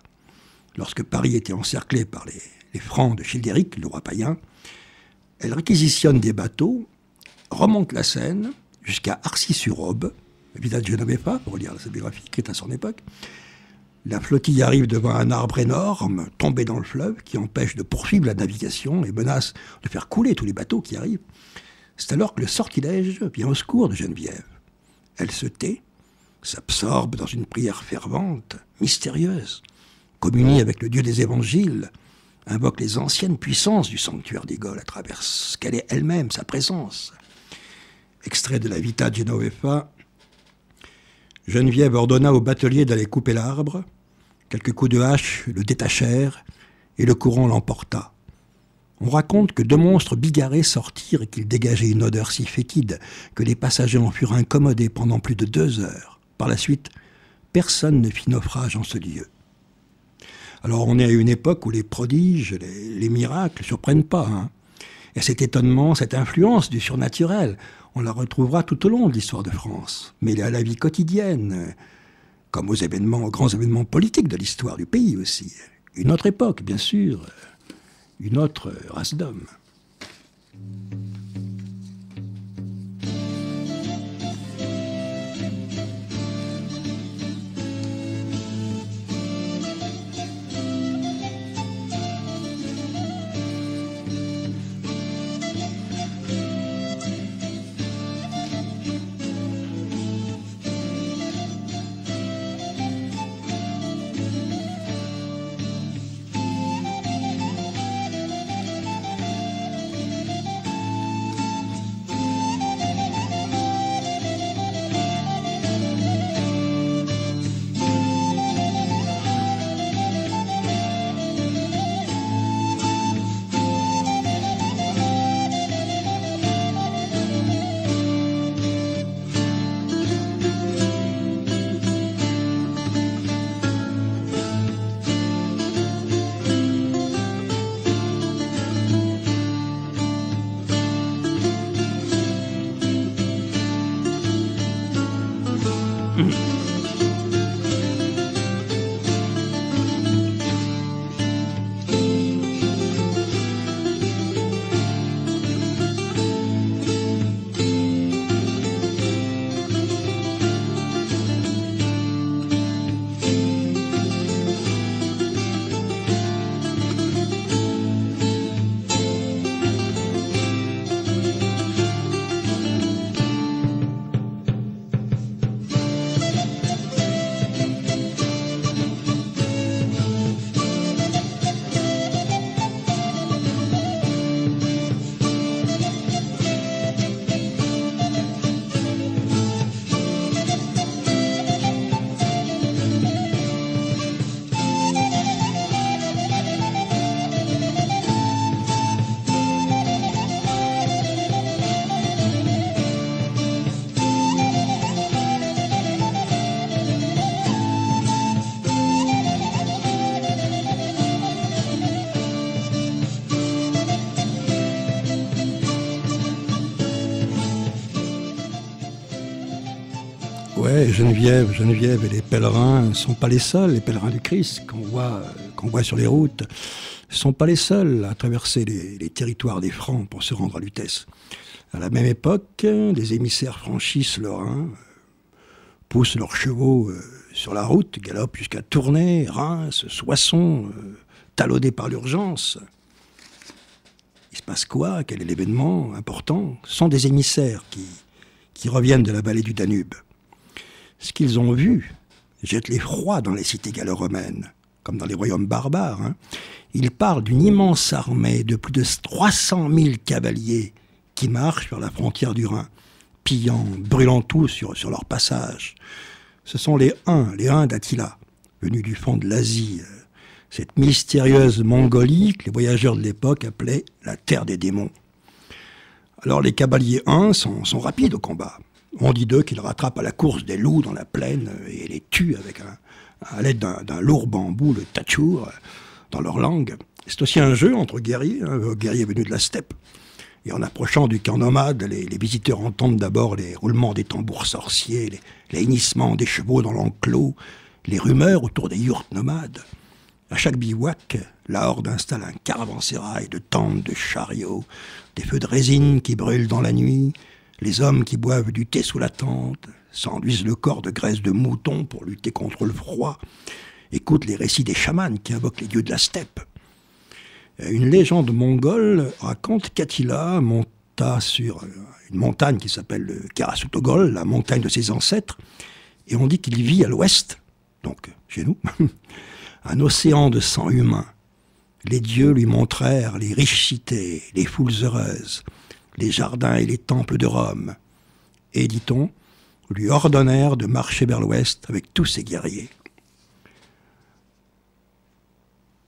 Lorsque Paris était encerclé par les Francs de Childéric, le roi païen, elle réquisitionne des bateaux, remonte la Seine jusqu'à Arcis-sur-Aube, le village de Genovefa, pour lire sa biographie, qui est à son époque. La flottille arrive devant un arbre énorme, tombé dans le fleuve, qui empêche de poursuivre la navigation et menace de faire couler tous les bateaux qui arrivent. C'est alors que le sortilège vient au secours de Geneviève. Elle se tait, s'absorbe dans une prière fervente, mystérieuse, communie avec le Dieu des évangiles, invoque les anciennes puissances du sanctuaire des Gaules à travers ce qu'elle est elle-même, sa présence. Extrait de la Vita Genovefa. Geneviève ordonna au batelier d'aller couper l'arbre. Quelques coups de hache le détachèrent et le courant l'emporta. On raconte que deux monstres bigarrés sortirent et qu'ils dégageaient une odeur si fétide que les passagers en furent incommodés pendant plus de 2 heures. Par la suite, personne ne fit naufrage en ce lieu. Alors on est à une époque où les prodiges, les miracles ne surprennent pas. Et cet étonnement, cette influence du surnaturel, on la retrouvera tout au long de l'histoire de France. Mais à la vie quotidienne, comme aux grands événements politiques de l'histoire du pays aussi. Une autre époque, bien sûr, une autre race d'hommes. Ouais, Geneviève et les pèlerins ne sont pas les seuls, les pèlerins du Christ qu'on voit sur les routes, ne sont pas les seuls à traverser les territoires des Francs pour se rendre à Lutèce. À la même époque, des émissaires franchissent le Rhin, poussent leurs chevaux sur la route, galopent jusqu'à Tournai, Reims, Soissons, talonnés par l'urgence. Il se passe quoi? Quel est l'événement important? Ce sont des émissaires qui reviennent de la vallée du Danube. Ce qu'ils ont vu jette l'effroi dans les cités gallo-romaines, comme dans les royaumes barbares. Hein. Ils parlent d'une immense armée de plus de 300 000 cavaliers qui marchent vers la frontière du Rhin, pillant, brûlant tout sur leur passage. Ce sont les Huns d'Attila, venus du fond de l'Asie, cette mystérieuse Mongolie que les voyageurs de l'époque appelaient la terre des démons. Alors les cavaliers Huns sont rapides au combat. On dit d'eux qu'ils rattrapent à la course des loups dans la plaine et les tuent avec à l'aide d'un lourd bambou, le tachur, dans leur langue. C'est aussi un jeu entre guerriers, guerriers venus de la steppe. Et en approchant du camp nomade, les visiteurs entendent d'abord les roulements des tambours sorciers, les hennissements des chevaux dans l'enclos, les rumeurs autour des yurts nomades. À chaque bivouac, la horde installe un caravansérail de tentes, de chariots, des feux de résine qui brûlent dans la nuit, les hommes qui boivent du thé sous la tente, s'enduisent le corps de graisse de mouton pour lutter contre le froid, écoutent les récits des chamans qui invoquent les dieux de la steppe. Une légende mongole raconte qu'Attila monta sur une montagne qui s'appelle le Karasutogol, la montagne de ses ancêtres, et on dit qu'il vit à l'ouest, donc chez nous, un océan de sang humain. Les dieux lui montrèrent les riches cités, les foules heureuses, les jardins et les temples de Rome, et, dit-on, lui ordonnèrent de marcher vers l'ouest avec tous ses guerriers.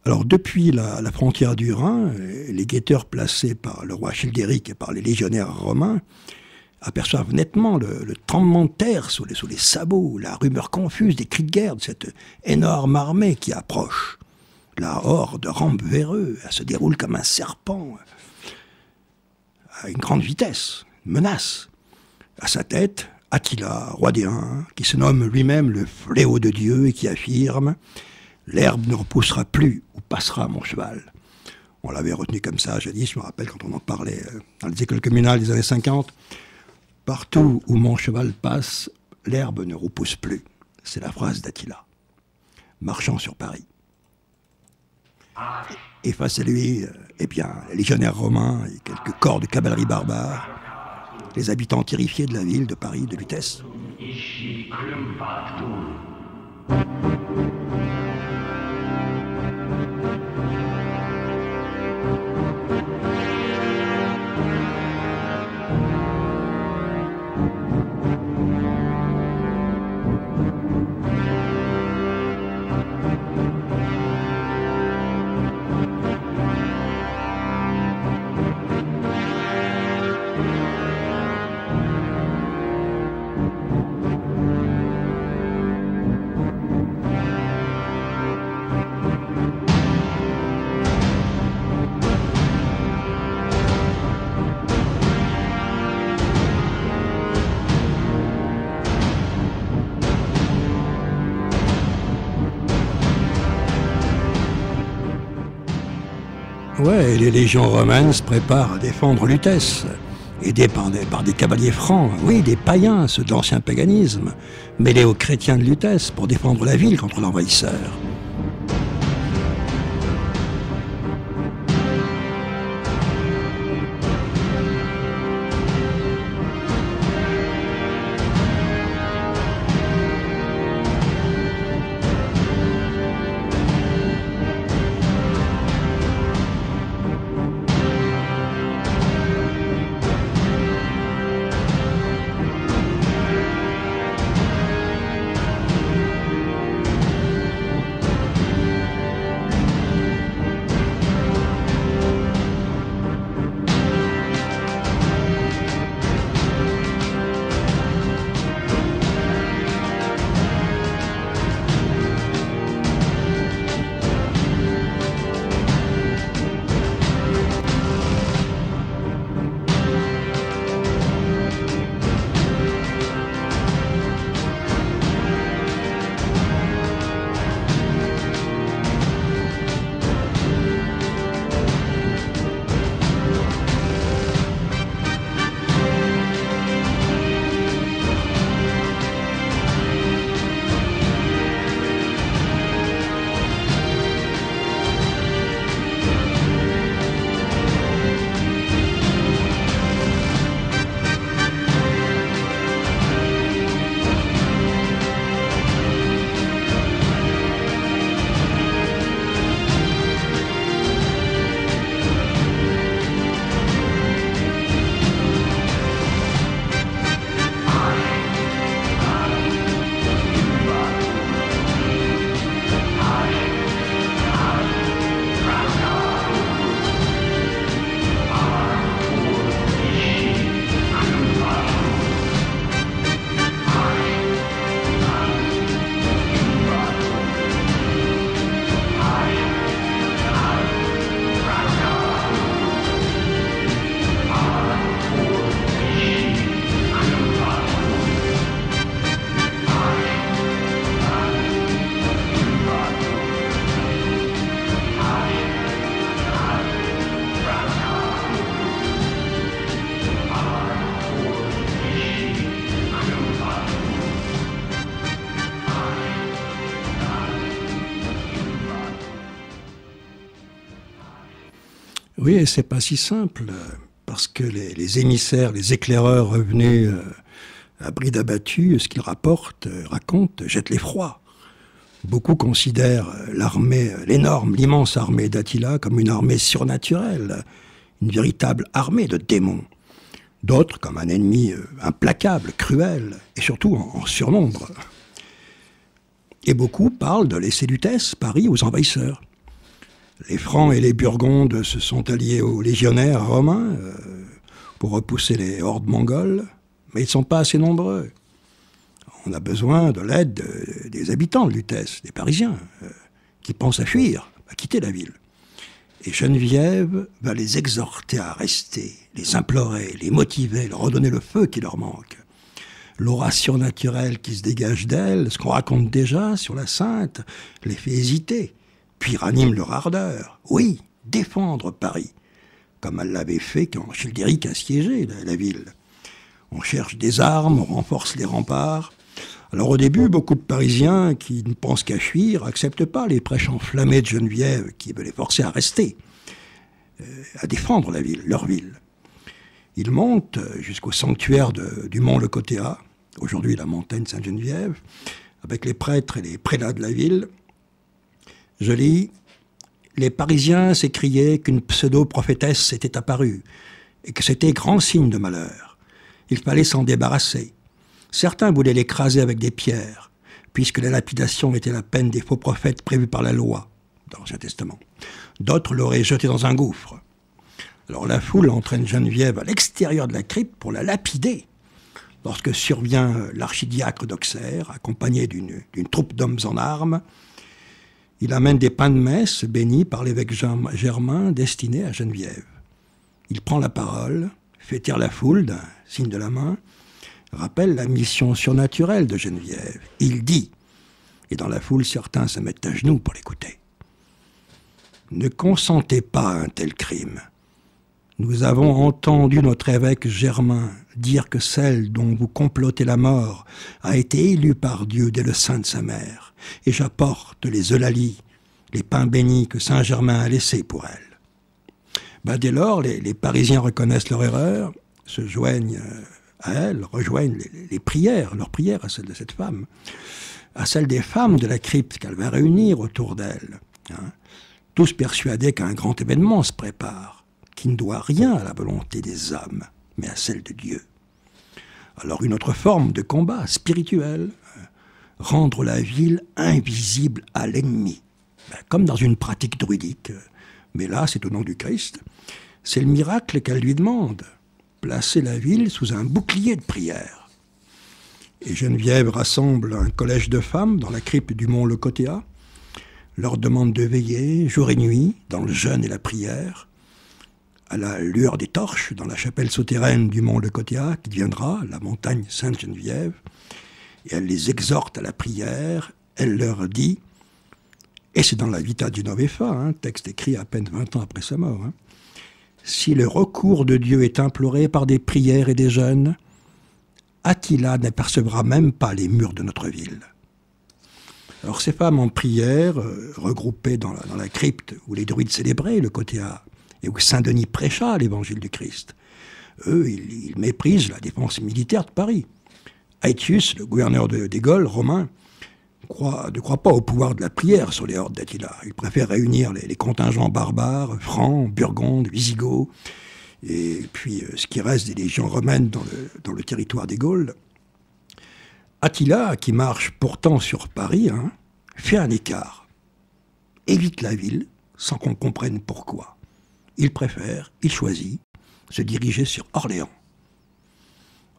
Alors, depuis la frontière du Rhin, les guetteurs placés par le roi Childéric et par les légionnaires romains aperçoivent nettement le tremblement de terre sous les sabots, la rumeur confuse des cris de guerre de cette énorme armée qui approche. La horde rampe vers eux, elle se déroule comme un serpent, à une grande vitesse, une menace. À sa tête, Attila, roi des Huns, qui se nomme lui-même le fléau de Dieu et qui affirme « L'herbe ne repoussera plus où passera mon cheval ». On l'avait retenu comme ça jadis, je me rappelle quand on en parlait dans les écoles communales des années 50. « Partout où mon cheval passe, l'herbe ne repousse plus ». C'est la phrase d'Attila, marchant sur Paris. Et face à lui, les légionnaires romains et quelques corps de cavalerie barbares, les habitants terrifiés de la ville, de Paris, de Lutèce. Ouais, et les légions romaines se préparent à défendre Lutèce, aidés par des cavaliers francs, oui, des païens, ceux de l'ancien paganisme, mêlés aux chrétiens de Lutèce pour défendre la ville contre l'envahisseur. Oui, et c'est pas si simple, parce que les émissaires, les éclaireurs revenus à bride abattue, ce qu'ils rapportent, racontent, jettent l'effroi. Beaucoup considèrent l'armée, l'énorme, l'immense armée d'Attila comme une armée surnaturelle, une véritable armée de démons. D'autres comme un ennemi implacable, cruel, et surtout en surnombre. Et beaucoup parlent de laisser Lutèce, Paris, aux envahisseurs. Les Francs et les Burgondes se sont alliés aux légionnaires romains pour repousser les hordes mongoles, mais ils ne sont pas assez nombreux. On a besoin de l'aide des habitants de Lutèce, des Parisiens, qui pensent à fuir, à quitter la ville. Et Geneviève va les exhorter à rester, les implorer, les motiver, leur redonner le feu qui leur manque. L'aura surnaturelle qui se dégage d'elle, ce qu'on raconte déjà sur la Sainte, les fait hésiter, puis ranime leur ardeur. Oui, défendre Paris, comme elle l'avait fait quand Childéric a siégé la ville. On cherche des armes, on renforce les remparts. Alors au début, beaucoup de Parisiens qui ne pensent qu'à fuir n'acceptent pas les prêches enflammés de Geneviève qui veulent les forcer à rester, à défendre la ville, leur ville. Ils montent jusqu'au sanctuaire du mont Le Cotéa, aujourd'hui la montagne Sainte-Geneviève, avec les prêtres et les prélats de la ville. Je lis « Les Parisiens s'écriaient qu'une pseudo-prophétesse s'était apparue et que c'était grand signe de malheur. Il fallait s'en débarrasser. Certains voulaient l'écraser avec des pierres, puisque la lapidation était la peine des faux prophètes prévue par la loi, dans l'Ancien Testament. D'autres l'auraient jeté dans un gouffre. Alors la foule entraîne Geneviève à l'extérieur de la crypte pour la lapider, lorsque survient l'archidiacre d'Auxerre, accompagné d'une troupe d'hommes en armes. Il amène des pains de messe bénis par l'évêque Germain destinés à Geneviève. Il prend la parole, fait taire la foule d'un signe de la main, rappelle la mission surnaturelle de Geneviève. Il dit, et dans la foule, certains se mettent à genoux pour l'écouter. Ne consentez pas à un tel crime. Nous avons entendu notre évêque Germain dire que celle dont vous complotez la mort a été élue par Dieu dès le sein de sa mère, et j'apporte les eulalie, les pains bénis que Saint Germain a laissés pour elle. Dès lors, les Parisiens reconnaissent leur erreur, se joignent à elle, rejoignent les prières, leurs prières à celles de cette femme, à celles des femmes de la crypte qu'elle va réunir autour d'elle, tous persuadés qu'un grand événement se prépare, qui ne doit rien à la volonté des hommes, mais à celle de Dieu. Alors une autre forme de combat spirituel, rendre la ville invisible à l'ennemi, comme dans une pratique druidique, mais là c'est au nom du Christ, c'est le miracle qu'elle lui demande, placer la ville sous un bouclier de prière. Et Geneviève rassemble un collège de femmes dans la crypte du mont Le Cotéa, leur demande de veiller jour et nuit dans le jeûne et la prière, à la lueur des torches dans la chapelle souterraine du mont Le Cotéa, qui deviendra la montagne Sainte-Geneviève, et elle les exhorte à la prière, elle leur dit, et c'est dans la Vita Genovefa, texte écrit à peine 20 ans après sa mort, si le recours de Dieu est imploré par des prières et des jeûnes, Attila n'apercevra même pas les murs de notre ville. Alors ces femmes en prière, regroupées dans la crypte où les druides célébraient le Cotéa et où Saint-Denis prêcha l'évangile du Christ, eux, ils méprisent la défense militaire de Paris. Aetius, le gouverneur des Gaules, romain, ne croit pas au pouvoir de la prière sur les hordes d'Attila. Il préfère réunir les contingents barbares, francs, burgondes, wisigoths, et puis ce qui reste des légions romaines dans le territoire des Gaules. Attila, qui marche pourtant sur Paris, fait un écart, évite la ville sans qu'on comprenne pourquoi. Il choisit, se diriger sur Orléans.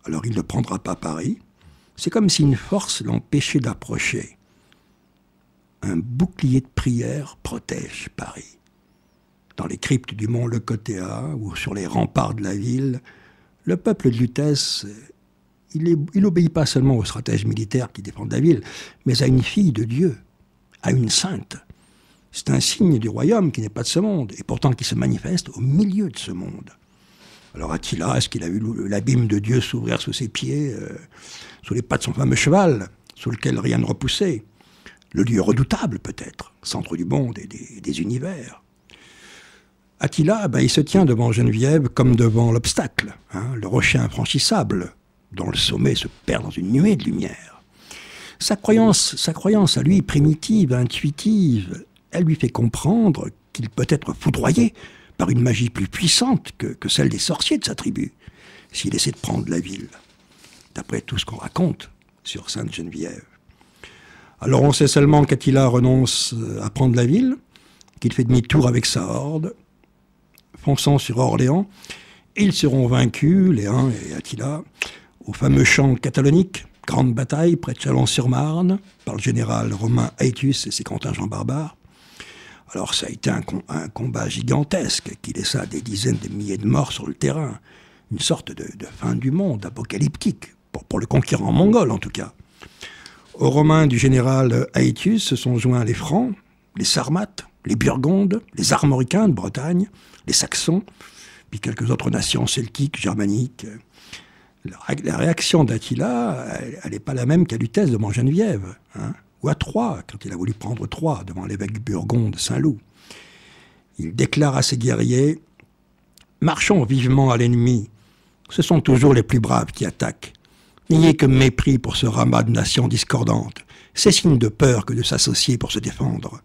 Alors il ne prendra pas Paris. C'est comme si une force l'empêchait d'approcher. Un bouclier de prière protège Paris. Dans les cryptes du mont Le Cotéa ou sur les remparts de la ville, le peuple de Lutèce, il n'obéit pas seulement aux stratèges militaires qui défendent la ville, mais à une fille de Dieu, à une sainte. C'est un signe du royaume qui n'est pas de ce monde, et pourtant qui se manifeste au milieu de ce monde. Alors Attila, est-ce qu'il a vu l'abîme de Dieu s'ouvrir sous ses pieds, sous les pas de son fameux cheval, sous lequel rien ne repoussait? Le lieu redoutable peut-être, centre du monde et des univers. Attila, il se tient devant Geneviève comme devant l'obstacle, le rocher infranchissable, dont le sommet se perd dans une nuée de lumière. Sa croyance à lui, primitive, intuitive, elle lui fait comprendre qu'il peut être foudroyé par une magie plus puissante que celle des sorciers de sa tribu, s'il essaie de prendre la ville, d'après tout ce qu'on raconte sur Sainte Geneviève. Alors on sait seulement qu'Attila renonce à prendre la ville, qu'il fait demi-tour avec sa horde, fonçant sur Orléans, et ils seront vaincus, les Huns et Attila, au fameux champ catalonique, grande bataille près de Chalon-sur-Marne, par le général romain Aetius et ses contingents barbares. Alors ça a été un combat gigantesque qui laissa des dizaines de milliers de morts sur le terrain, une sorte de fin du monde apocalyptique, pour le conquérant mongol en tout cas. Aux Romains du général Aetius se sont joints les Francs, les Sarmates, les Burgondes, les Armoricains de Bretagne, les Saxons, puis quelques autres nations celtiques, germaniques. La réaction d'Attila, elle n'est pas la même qu'à Lutèce devant Geneviève, ou à Troyes, quand il a voulu prendre Troyes devant l'évêque burgonde Saint-Loup. Il déclare à ses guerriers « Marchons vivement à l'ennemi, ce sont toujours les plus braves qui attaquent. N'ayez que mépris pour ce ramas de nations discordantes. C'est signe de peur que de s'associer pour se défendre.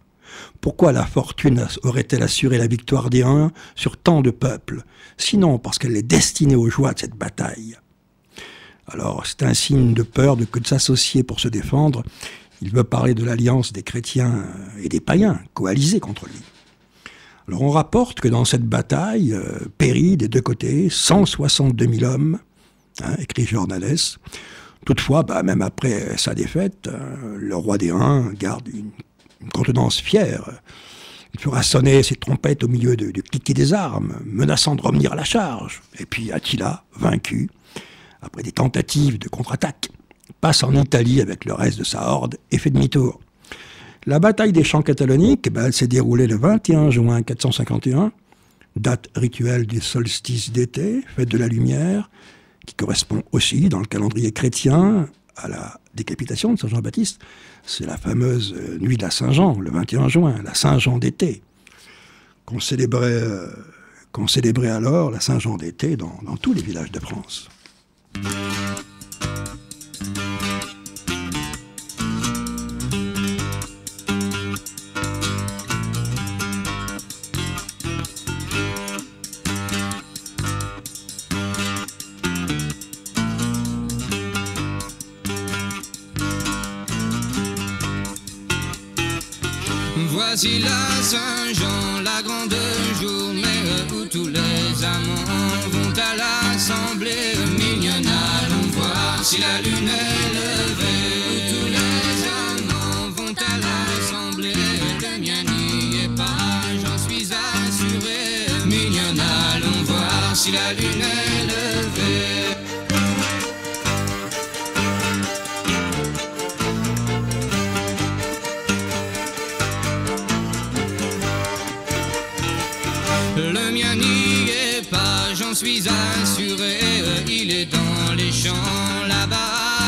Pourquoi la fortune aurait-elle assuré la victoire des Huns sur tant de peuples, sinon parce qu'elle est destinée aux joies de cette bataille ?» Alors, c'est un signe de peur que de s'associer pour se défendre. Il veut parler de l'alliance des chrétiens et des païens coalisés contre lui. Alors, on rapporte que dans cette bataille, périt des deux côtés 162 000 hommes, écrit Jornalès. Toutefois, même après sa défaite, le roi des Huns garde une contenance fière. Il fera sonner ses trompettes au milieu du cliquet des armes, menaçant de revenir à la charge. Et puis Attila, vaincu, après des tentatives de contre-attaque, passe en Italie avec le reste de sa horde et fait demi-tour. La bataille des champs cataloniques, elle s'est déroulée le 21 juin 451, date rituelle du solstice d'été, fête de la lumière, qui correspond aussi dans le calendrier chrétien à la décapitation de Saint Jean-Baptiste. C'est la fameuse nuit de la Saint-Jean, le 21 juin, la Saint-Jean d'été, qu'on célébrait alors, la Saint-Jean d'été, dans tous les villages de France. Voici la Saint-Jean, la grande journée où tous les amants vont à l'assemblée mignonne. Allons voir si la lune est levée, où tous les amants vont à l'assemblée. Le mien n'y est pas, j'en suis assuré. Mignonne, allons voir si la lune est levée. Le mien n'y est pas, j'en suis assuré. Il est dans les champs, là-bas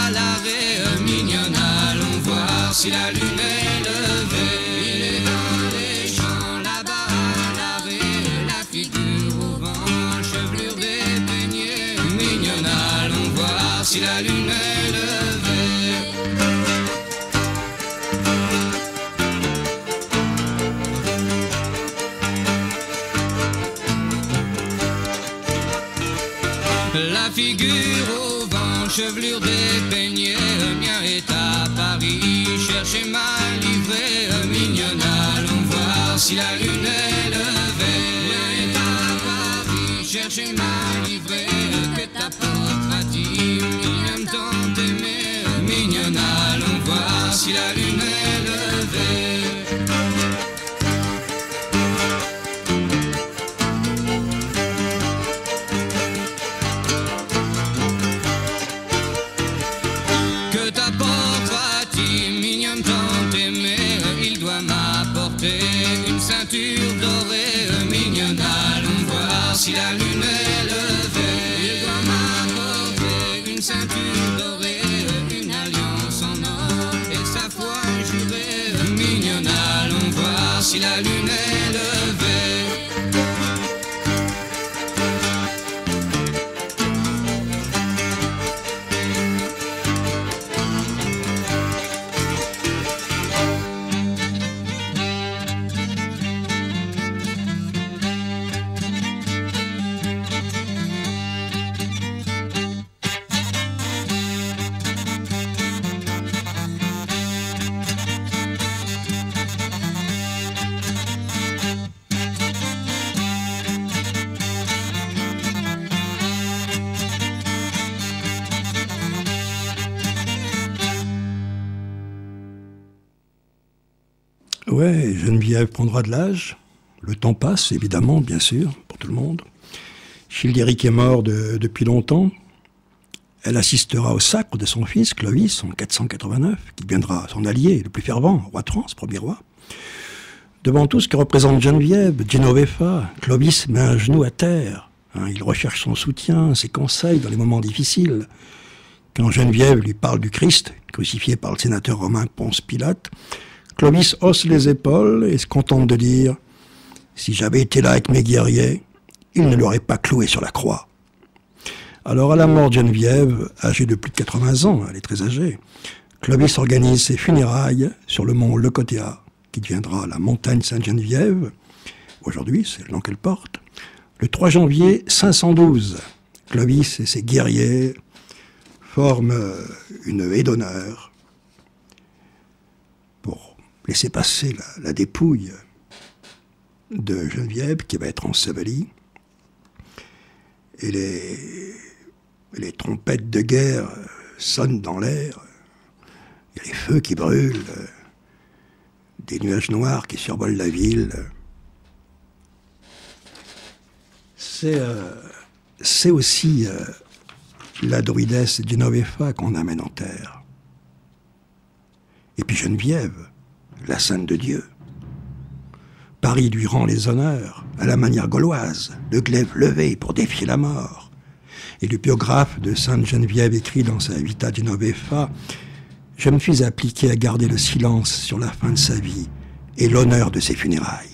à l'arrêt. Mignonne, allons voir si la lune est levée. Il est dans les champs, là-bas à l'arrêt. La figure au vent, chevelure dépeignée. Mignonne, allons voir si la lune est levée. La figure au vent, chevelure dépeignée, mien est à Paris, cherchez ma livrée, mignonne, allons voir si la lune est levée. Mien est à Paris, cherchez ma livrée, que t'apportera-t-il, mignonne tant aimée, mignonne, allons voir si la lune est levée. Une ceinture dorée, mignonne, allons voir si la lune est levée. Il doit m'apporter une ceinture dorée, une alliance en or et sa foi jurée. Mignonne, allons voir si la lune est levée. Ouais, Geneviève prendra de l'âge. Le temps passe, évidemment, bien sûr, pour tout le monde. Childéric est mort depuis longtemps. Elle assistera au sacre de son fils, Clovis, en 489, qui deviendra son allié le plus fervent, roi de France, premier roi. Devant tout ce que représente Geneviève, Genovefa, Clovis met un genou à terre. Il recherche son soutien, ses conseils dans les moments difficiles. Quand Geneviève lui parle du Christ, crucifié par le sénateur romain Ponce Pilate, Clovis hausse les épaules et se contente de dire « Si j'avais été là avec mes guerriers, ils ne l'auraient pas cloué sur la croix. » Alors à la mort de Geneviève, âgée de plus de 80 ans, elle est très âgée, Clovis organise ses funérailles sur le mont Leucothea, qui deviendra la montagne Sainte-Geneviève. Aujourd'hui, c'est le nom qu'elle porte. Le 3 janvier 512, Clovis et ses guerriers forment une haie d'honneur pour laisser passer la dépouille de Geneviève qui va être ensevelie. Et les trompettes de guerre sonnent dans l'air. Il y a les feux qui brûlent, des nuages noirs qui survolent la ville. C'est aussi la druidesse Genovefa qu'on amène en terre. Et puis Geneviève, la sainte de Dieu. Paris lui rend les honneurs, à la manière gauloise, le glaive levé pour défier la mort. Et le biographe de Sainte Geneviève écrit dans sa Vita Genovefa « Je me suis appliqué à garder le silence sur la fin de sa vie et l'honneur de ses funérailles. »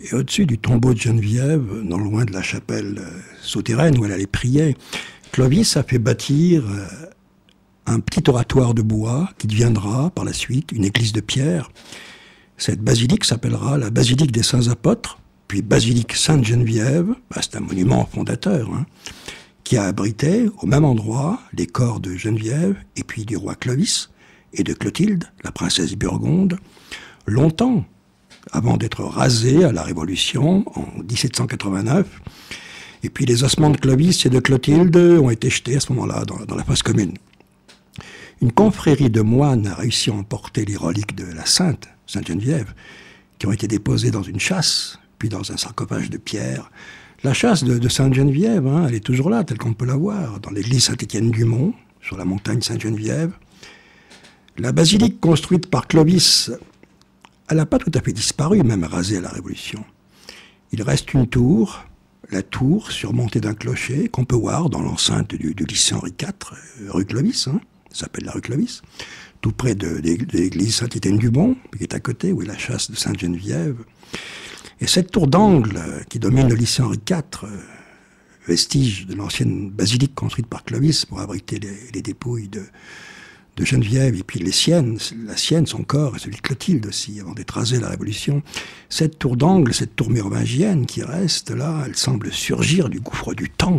Et au-dessus du tombeau de Geneviève, non loin de la chapelle souterraine où elle allait prier, Clovis a fait bâtir un petit oratoire de bois qui deviendra par la suite une église de pierre. Cette basilique s'appellera la basilique des Saints Apôtres, puis basilique Sainte-Geneviève, c'est un monument fondateur, qui a abrité au même endroit les corps de Geneviève et puis du roi Clovis et de Clotilde, la princesse burgonde, longtemps avant d'être rasé à la Révolution en 1789. Et puis les ossements de Clovis et de Clotilde ont été jetés à ce moment-là dans la fosse commune. Une confrérie de moines a réussi à emporter les reliques de la Sainte Geneviève, qui ont été déposées dans une châsse, puis dans un sarcophage de pierre. La châsse de Sainte-Geneviève, elle est toujours là, telle qu'on peut la voir, dans l'église Saint-Étienne-du-Mont, sur la montagne Sainte-Geneviève. La basilique construite par Clovis, elle n'a pas tout à fait disparu, même rasée à la Révolution. Il reste une tour, la tour surmontée d'un clocher, qu'on peut voir dans l'enceinte du lycée Henri IV, rue Clovis, ça s'appelle la rue Clovis, tout près de l'église Saint-Étienne-du-Mont, qui est à côté, où est la châsse de Sainte-Geneviève. Et cette tour d'angle qui domine le lycée Henri IV, vestige de l'ancienne basilique construite par Clovis pour abriter les dépouilles de Geneviève, et puis la sienne, son corps, et celui de Clotilde aussi, avant d'être rasé à la Révolution. Cette tour d'angle, cette tour mérovingienne qui reste là, elle semble surgir du gouffre du temps.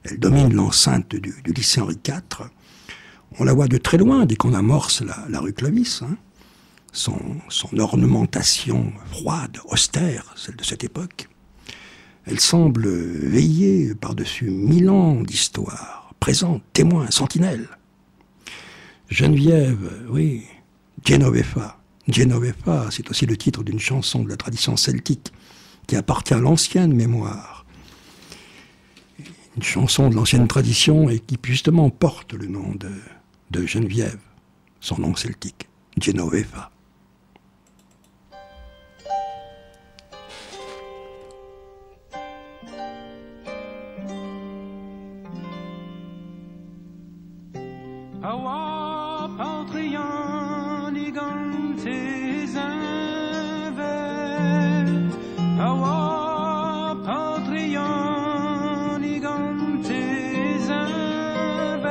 Elle domine l'enceinte du lycée Henri IV. On la voit de très loin dès qu'on amorce la rue Clovis. Son ornementation froide, austère, celle de cette époque. Elle semble veiller par-dessus 1000 ans d'histoire, présente, témoin, sentinelle. Geneviève, oui, Genovefa. Genovefa, c'est aussi le titre d'une chanson de la tradition celtique qui appartient à l'ancienne mémoire. une chanson de l'ancienne tradition et qui justement porte le nom de Geneviève, son nom celtique, Genoveva. Awa Patrian igantes inver Awa Patrian igantes inver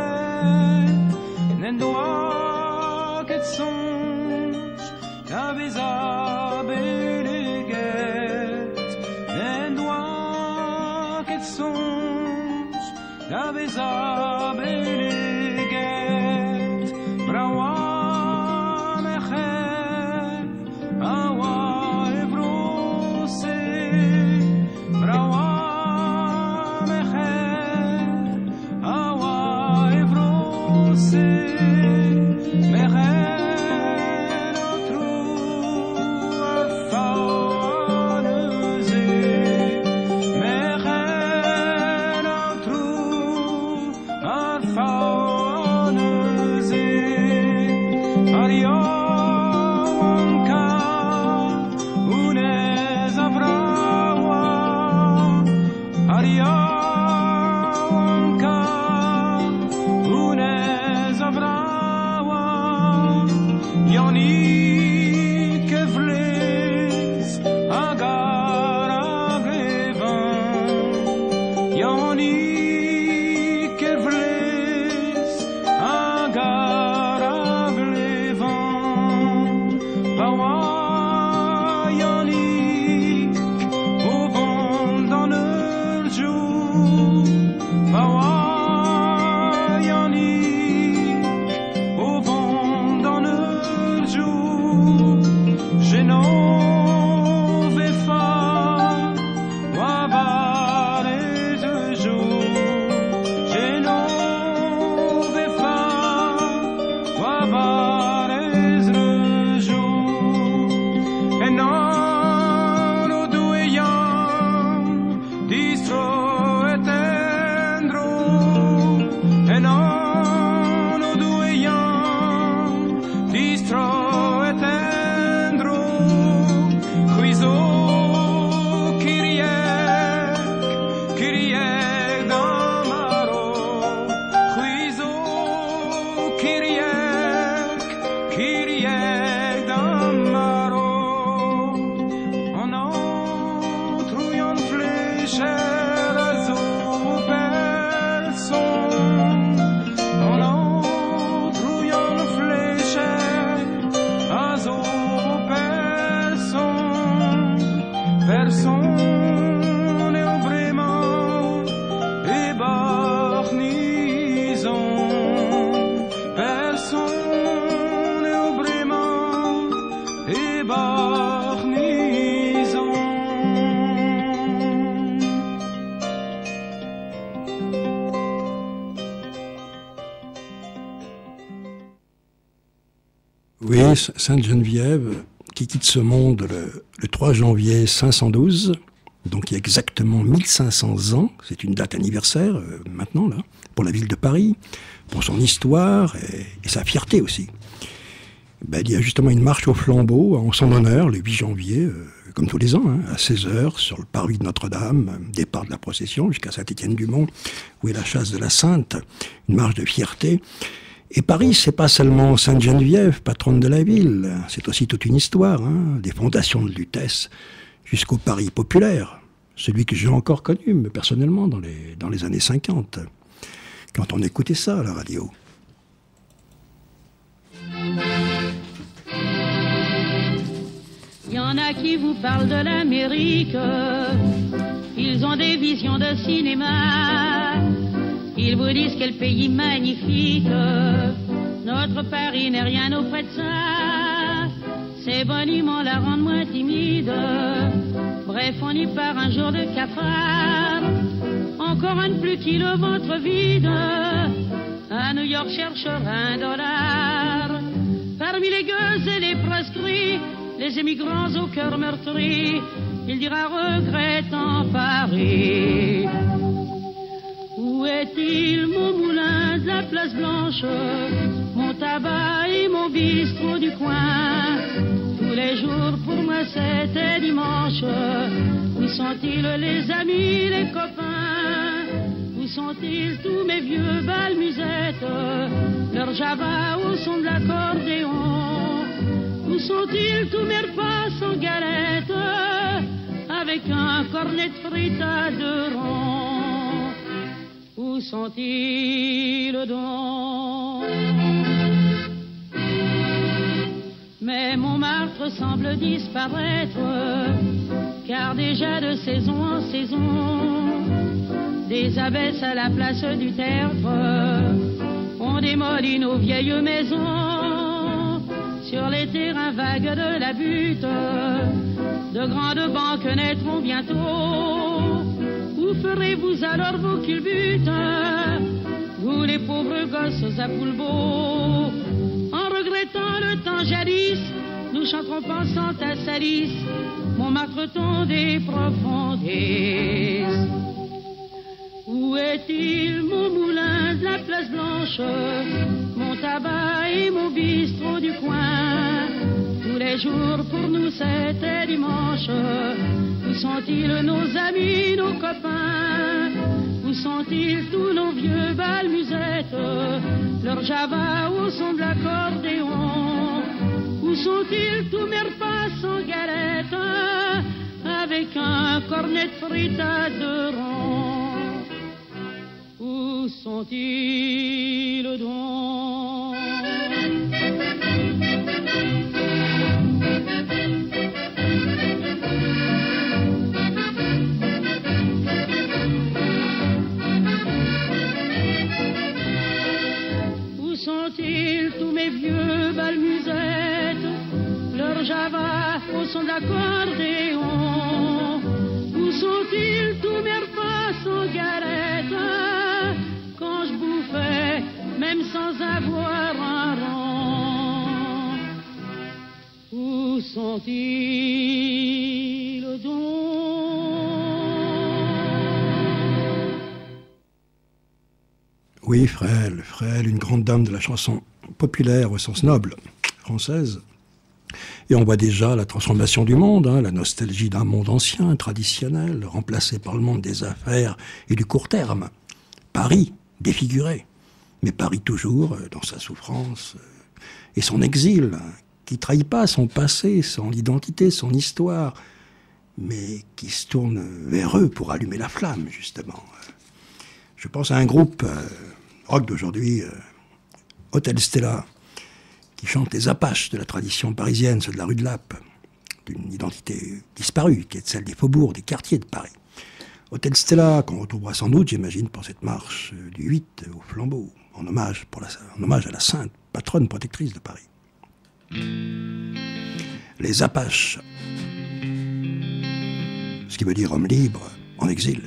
Nendoa ket sonj la beza beleget Nendoa ket sonj la beza beleget Oui, Sainte Geneviève, qui quitte ce monde le 3 janvier 512, donc il y a exactement 1500 ans, c'est une date anniversaire maintenant, là, pour la ville de Paris, pour son histoire et sa fierté aussi. Ben, il y a justement une marche au flambeau en son honneur, le 8 janvier, comme tous les ans, hein, à 16h, sur le parvis de Notre-Dame, départ de la procession jusqu'à Saint-Étienne-du-Mont, où est la chasse de la Sainte, une marche de fierté. Et Paris, c'est pas seulement Sainte-Geneviève, patronne de la ville, c'est aussi toute une histoire, hein, des fondations de Lutèce jusqu'au Paris populaire, celui que j'ai encore connu, mais personnellement, dans les années 50, quand on écoutait ça à la radio. Il y en a qui vous parlent de l'Amérique, ils ont des visions de cinéma. Ils vous disent quel pays magnifique, notre Paris n'est rien auprès de ça. Ces boniments la rendent moins timide, bref on y part un jour de cafard. Encore un de plus qui le ventre vide, à New York cherchera $1. Parmi les gueux et les proscrits, les émigrants au cœur meurtri, il dira regrettant Paris. Où est-il mon moulin de la place Blanche, mon tabac et mon bistrot du coin? Tous les jours pour moi c'était dimanche. Où sont-ils les amis, les copains? Où sont-ils tous mes vieux balmusettes, leur java au son de l'accordéon? Où sont-ils tous mes repas sans galette, avec un cornet de frites à 2 ronds? Où sont-ils donc? Mais Montmartre semble disparaître, car déjà de saison en saison, des abbesses à la place du tertre, on démolit nos vieilles maisons. Sur les terrains vagues de la butte, de grandes banques naîtront bientôt. Où ferez-vous alors vos culbutes, vous les pauvres gosses à Poulbeau? En regrettant le temps jadis, nous chanterons pensant à Salis, Montmartre-ton des profondis. Où est-il mon moulin de la place Blanche, mon tabac et mon bistrot du coin? Tous les jours pour nous c'était dimanche. Où sont-ils nos amis, nos copains? Où sont-ils tous nos vieux balmusettes, leur java au son de l'accordéon? Où sont-ils tous mes repas sans galette, avec un cornet de frites à 2 ronds? Où sont-ils donc? Où sont-ils tous mes vieux balmusettes, leur java au son de l'accordéon? Où sont-ils tous mes repas sans galette, quand je bouffais, même sans avoir un rond? Où sont-ils donc? Oui, Frêle, une grande dame de la chanson populaire au sens noble française. Et on voit déjà la transformation du monde, la nostalgie d'un monde ancien, traditionnel, remplacé par le monde des affaires et du court terme. Paris, défiguré, mais Paris toujours dans sa souffrance et son exil, qui trahit pas son passé, son identité, son histoire, mais qui se tourne vers eux pour allumer la flamme, justement. Je pense à un groupe rock d'aujourd'hui, Hôtel Stella, qui chante les Apaches de la tradition parisienne, ceux de la rue de Lappe, d'une identité disparue, qui est celle des faubourgs, des quartiers de Paris. Hôtel Stella, qu'on retrouvera sans doute, j'imagine, pour cette marche du 8 au flambeau, en hommage à la sainte patronne protectrice de Paris. Les Apaches, ce qui veut dire homme libre en exil.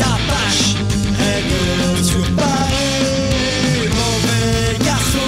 Apaches règnent sur Paris, mauvais garçons.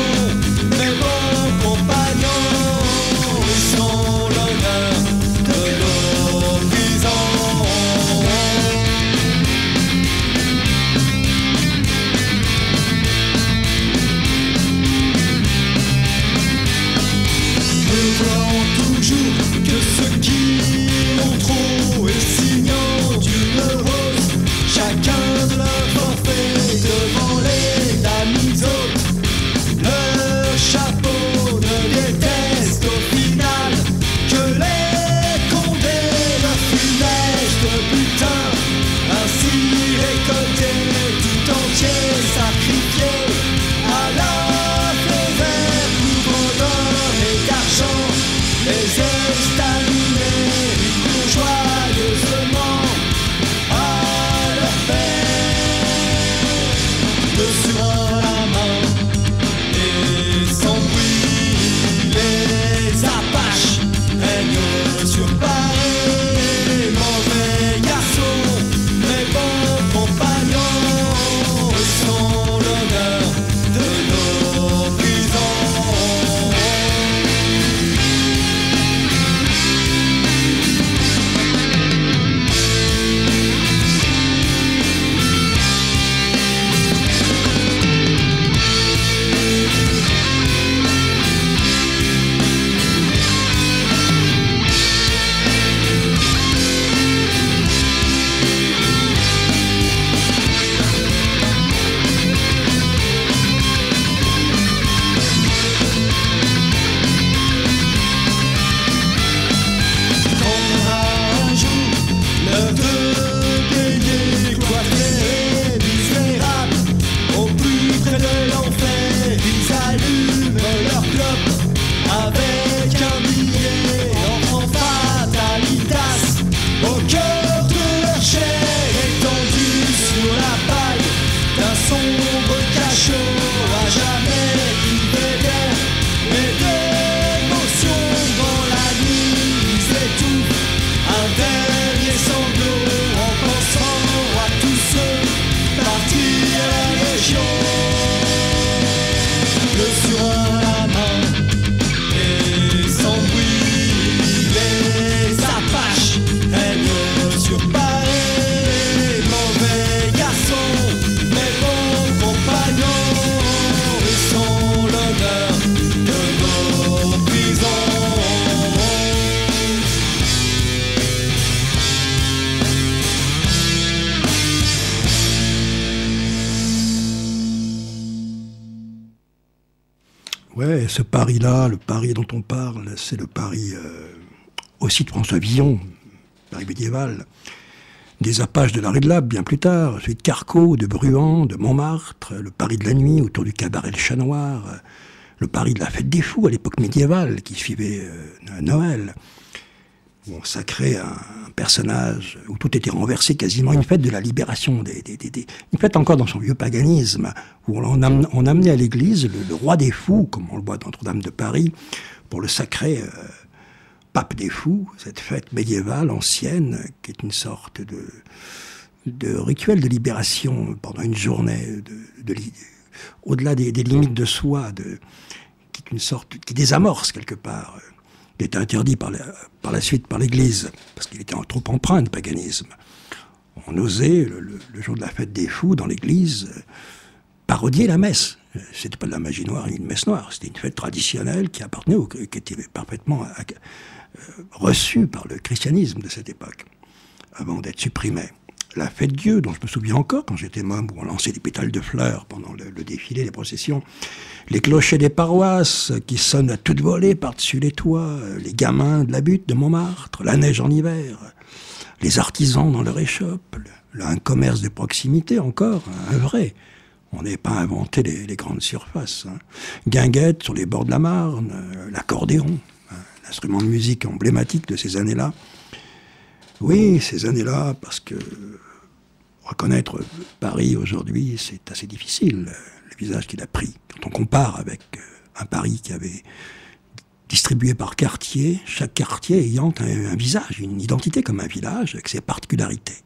Ouais, ce Paris-là, le Paris dont on parle, c'est le Paris aussi de François Villon, Paris médiéval, des Apaches de la rue de l'Abe, bien plus tard, celui de Carquot, de Bruant, de Montmartre, le Paris de la nuit autour du cabaret Le Chat Noir, le Paris de la fête des fous à l'époque médiévale qui suivait Noël, où on sacrait un personnage, où tout était renversé, quasiment une fête de la libération, une fête encore dans son vieux paganisme, où on amenait à l'église le roi des fous, comme on le voit dans Notre-Dame de Paris, pour le sacrer pape des fous, cette fête médiévale ancienne, qui est une sorte de rituel de libération pendant une journée, au-delà des limites de soi, qui est une sorte, qui désamorce quelque part, qui est interdit par la suite par l'Église, parce qu'il était trop empreint de paganisme. On osait, le jour de la fête des fous, dans l'Église, parodier la messe. C'était pas de la magie noire ni une messe noire, c'était une fête traditionnelle qui appartenait qui était parfaitement reçue par le christianisme de cette époque, avant d'être supprimée. La fête Dieu, dont je me souviens encore, quand j'étais membre, où on lançait des pétales de fleurs pendant le défilé, les processions, les clochers des paroisses qui sonnent à toute volée par-dessus les toits, les gamins de la butte de Montmartre, la neige en hiver, les artisans dans leur échoppe, un commerce de proximité encore, un vrai. On n'avait pas inventé les grandes surfaces. Guinguette sur les bords de la Marne, l'accordéon, l'instrument de musique emblématique de ces années-là. Oui, ces années-là, parce que reconnaître Paris aujourd'hui, c'est assez difficile, le visage qu'il a pris. Quand on compare avec un Paris qui avait distribué par quartier, chaque quartier ayant un visage, une identité comme un village, avec ses particularités.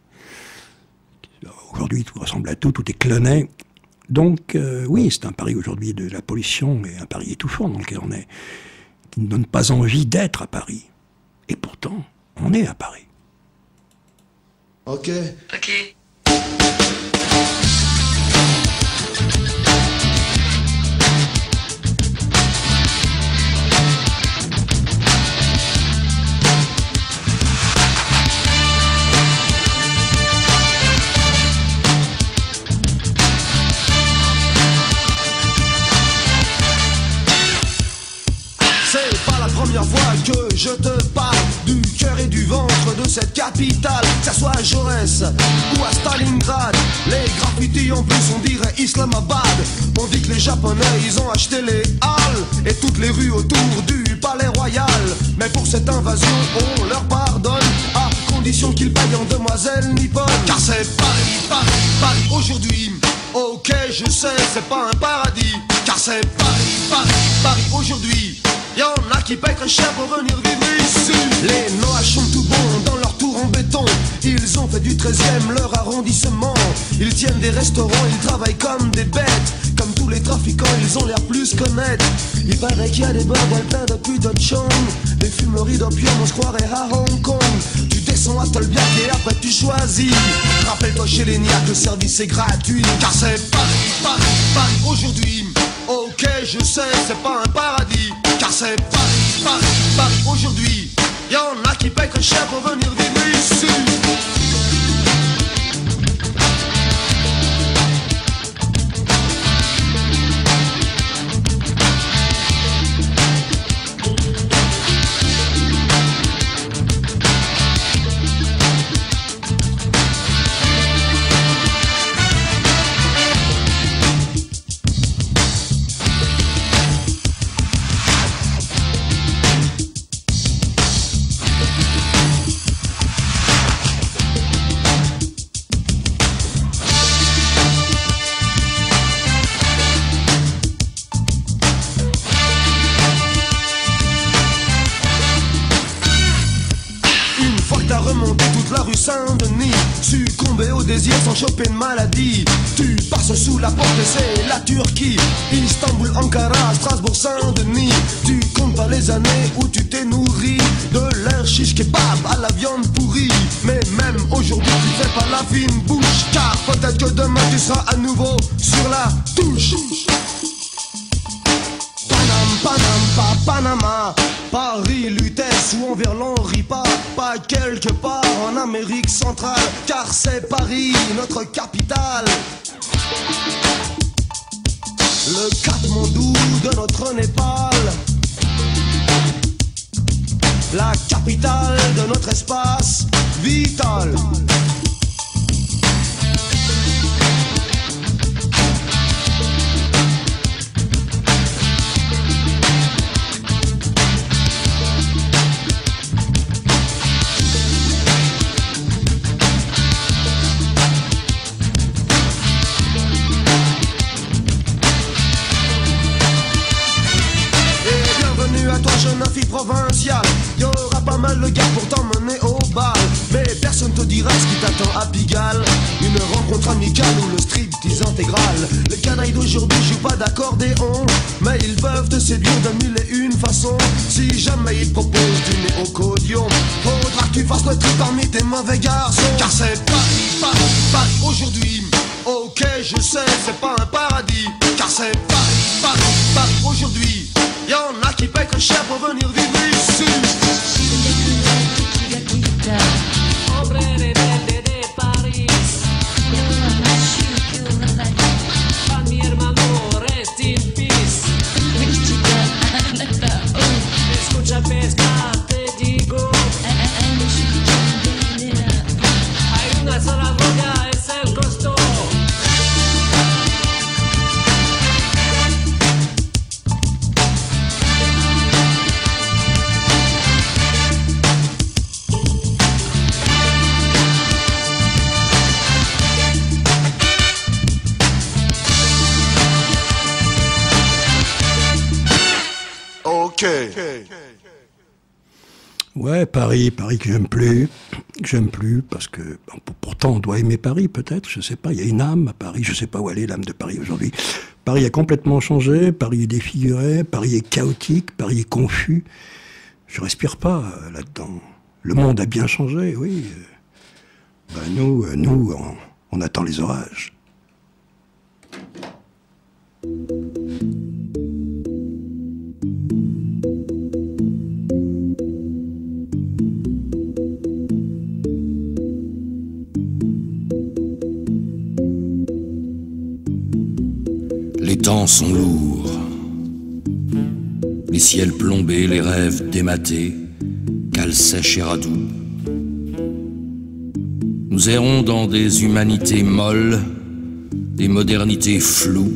Aujourd'hui, tout ressemble à tout est cloné. Donc, oui, c'est un Paris aujourd'hui de la pollution et un Paris étouffant dans lequel on est, qui ne donne pas envie d'être à Paris. Et pourtant, on est à Paris. Ok. C'est pas la première fois que je te parle du cœur et du ventre de cette capitale, que ça soit à Jaurès ou à Stalingrad. Les graffitis en plus on dirait Islamabad. On dit que les Japonais ils ont acheté les halles et toutes les rues autour du palais royal. Mais pour cette invasion on leur pardonne, à condition qu'ils payent en demoiselles nippones. Car c'est Paris, Paris, Paris aujourd'hui. Ok je sais c'est pas un paradis. Car c'est Paris, Paris, Paris aujourd'hui. Y'en a qui payent très cher pour venir vivre ici. Les Noaches sont tout bons dans leur tour en béton. Ils ont fait du 13e leur arrondissement. Ils tiennent des restaurants, ils travaillent comme des bêtes. Comme tous les trafiquants, ils ont l'air plus qu'honnêtes. Il paraît qu'il y a des bordels pleins de putes de Chong, des fumeries d'opium, on se croirait à Hong Kong. Tu descends à Tolbiac et après tu choisis. Rappelle-toi chez les Niacs, le service est gratuit. Car c'est Paris, Paris, Paris aujourd'hui. Ok je sais c'est pas un paradis. Car c'est Paris, Paris, Paris aujourd'hui. Y'en a qui payent très cher pour venir vivre ici. Saint-Denis, succomber au désir sans choper de maladie. Tu passes sous la porte et c'est la Turquie. Istanbul, Ankara, Strasbourg, Saint-Denis. Tu comptes pas les années où tu t'es nourri de l'air chiche kebab à la viande pourrie. Mais même aujourd'hui tu fais pas la fine bouche, car peut-être que demain tu seras à nouveau sur la touche. Paname, pas Panama, Paris, Lutèce ou envers l'Henri pas quelque part en Amérique centrale, car c'est Paris, notre capitale. le Katmandou de notre Népal, la capitale de notre espace vital. Provincial, y'aura pas mal de gars pour t'emmener au bal, mais personne te dira ce qui t'attend à Pigalle. Une rencontre amicale ou le striptease intégral. Les canailles d'aujourd'hui jouent pas d'accordéon, mais ils peuvent te séduire de mille et une façons. Si jamais ils te proposent du néocodion, faudra que tu fasses le tri parmi tes mauvais garçons. Car c'est Paris, Paris, Paris aujourd'hui. Ok, je sais, c'est pas un paradis. Car c'est Paris, Paris, Paris aujourd'hui. Y'en a qui payent très cher pour venir vivre ici. Hombre rebelde de París, a mi hermano rest in peace. Escucha pesca, te digo, hay una sola droga, es el costo. Ouais, Paris que j'aime plus, parce que bon, pourtant on doit aimer Paris peut-être, je sais pas, il y a une âme à Paris, je sais pas où elle est l'âme de Paris aujourd'hui. Paris a complètement changé, Paris est défiguré, Paris est chaotique, Paris est confus, je respire pas là-dedans. Le monde a bien changé, oui. Nous, on attend les orages. Les temps sont lourds, les ciels plombés, les rêves dématés, cale sèche et radoub. Nous errons dans des humanités molles, des modernités floues,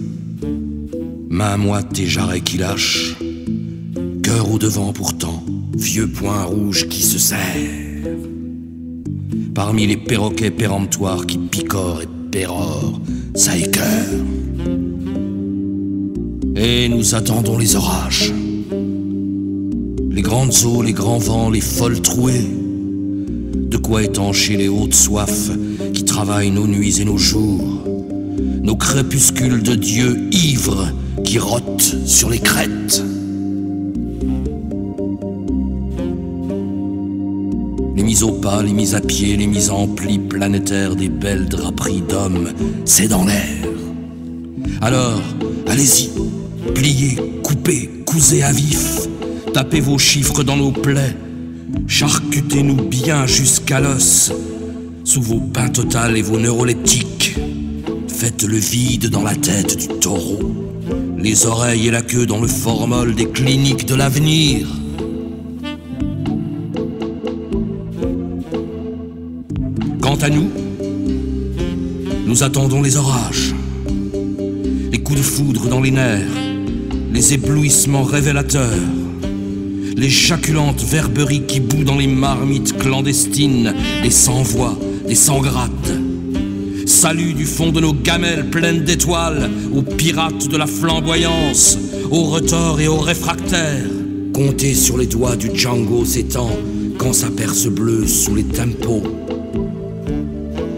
main moite et jarrets qui lâchent, cœur au devant pourtant, vieux poing rouge qui se serre. Parmi les perroquets péremptoires qui picorent et pérorent, ça écœure. Et nous attendons les orages, les grandes eaux, les grands vents, les folles trouées, de quoi étancher les hautes soifs qui travaillent nos nuits et nos jours, nos crépuscules de dieux ivres qui rôtent sur les crêtes. Les mises au pas, les mises à pied, les mises en plis planétaires des belles draperies d'hommes, c'est dans l'air. Alors, allez-y. Pliez, coupez, cousez à vif, tapez vos chiffres dans nos plaies, charcutez-nous bien jusqu'à l'os, sous vos pains totales et vos neuroleptiques. Faites le vide dans la tête du taureau, les oreilles et la queue dans le formol des cliniques de l'avenir. Quant à nous, nous attendons les orages, les coups de foudre dans les nerfs, les éblouissements révélateurs, les jaculantes verberies qui bouent dans les marmites clandestines, des sans-voix, des sans-grattes. Salut du fond de nos gamelles pleines d'étoiles, aux pirates de la flamboyance, aux retors et aux réfractaires. Comptez sur les doigts du Django s'étend quand sa perce bleue sous les tempos.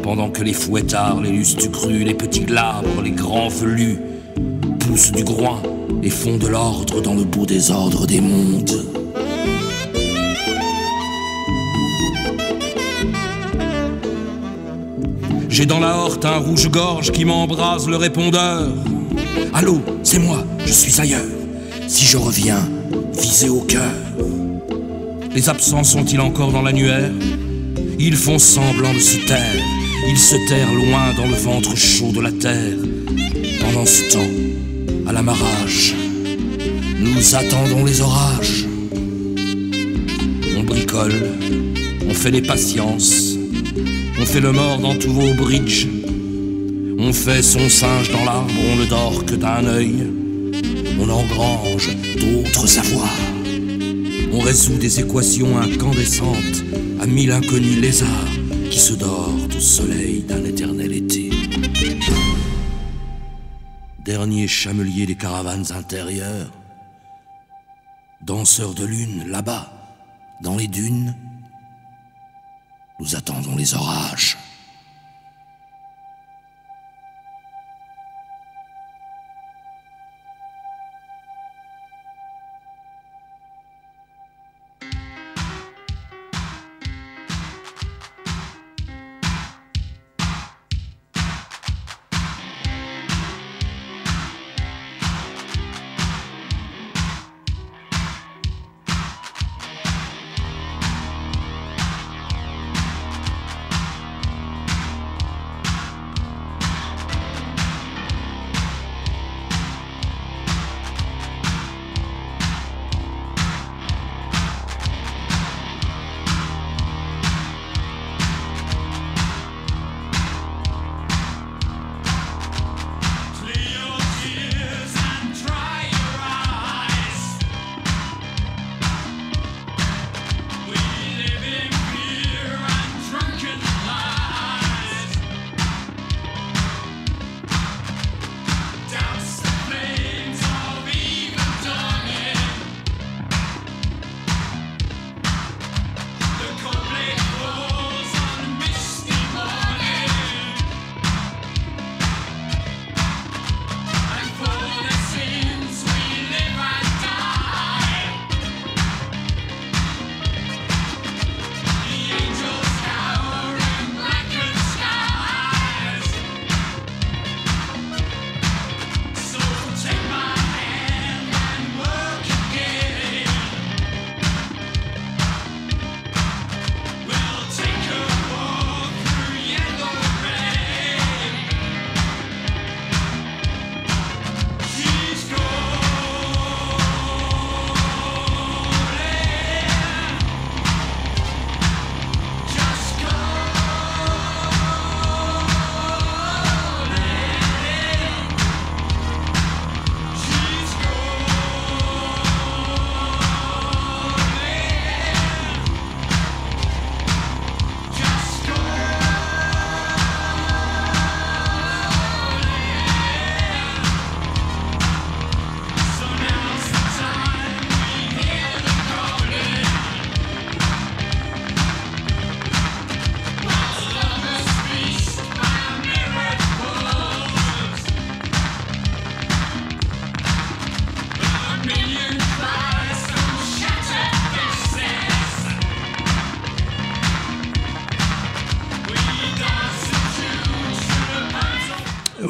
Pendant que les fouettards, les lustucrus, les petits glabres, les grands velus poussent du groin et font de l'ordre dans le beau désordre des mondes. J'ai dans la horte un rouge-gorge qui m'embrase le répondeur. Allô, c'est moi, je suis ailleurs. Si je reviens, visez au cœur. Les absents sont-ils encore dans l'annuaire? Ils font semblant de se taire. Ils se terrent loin dans le ventre chaud de la terre. Pendant ce temps, à l'amarrage. Nous attendons les orages. On bricole, on fait les patiences, on fait le mort dans tous vos bridges. On fait son singe dans l'arbre, on ne dort que d'un œil. On engrange d'autres savoirs. On résout des équations incandescentes à 1000 inconnus lézards qui se dordent au soleil d'un éternel été. Dernier chamelier des caravanes intérieures, danseur de lune là-bas, dans les dunes, nous attendons les orages.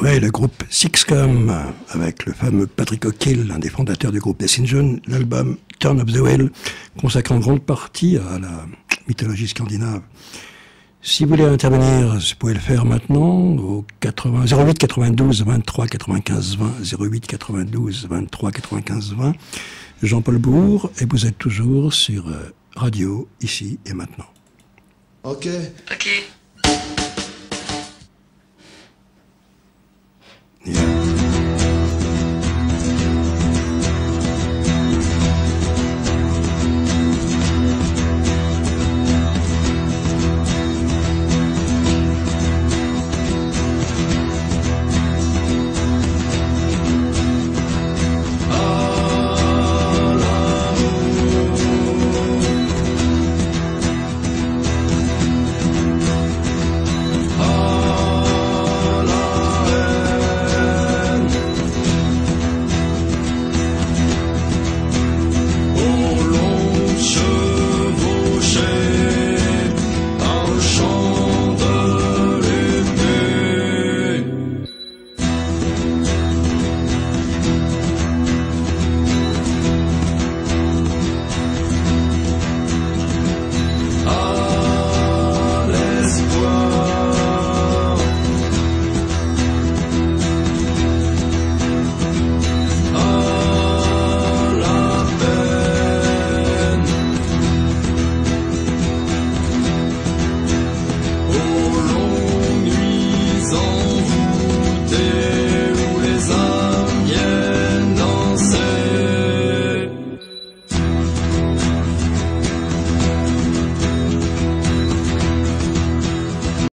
Ouais, le groupe Sixcom, avec le fameux Patrick O'Kill, l'un des fondateurs du groupe Death Engine, l'album Turn of the Wheel, consacré en grande partie à la mythologie scandinave. Si vous voulez intervenir, vous pouvez le faire maintenant au 08 92 23 95 20, 08 92 23 95 20, Jean-Paul Bourg, et vous êtes toujours sur Radio, ici et maintenant. Ok. Ok. Yeah.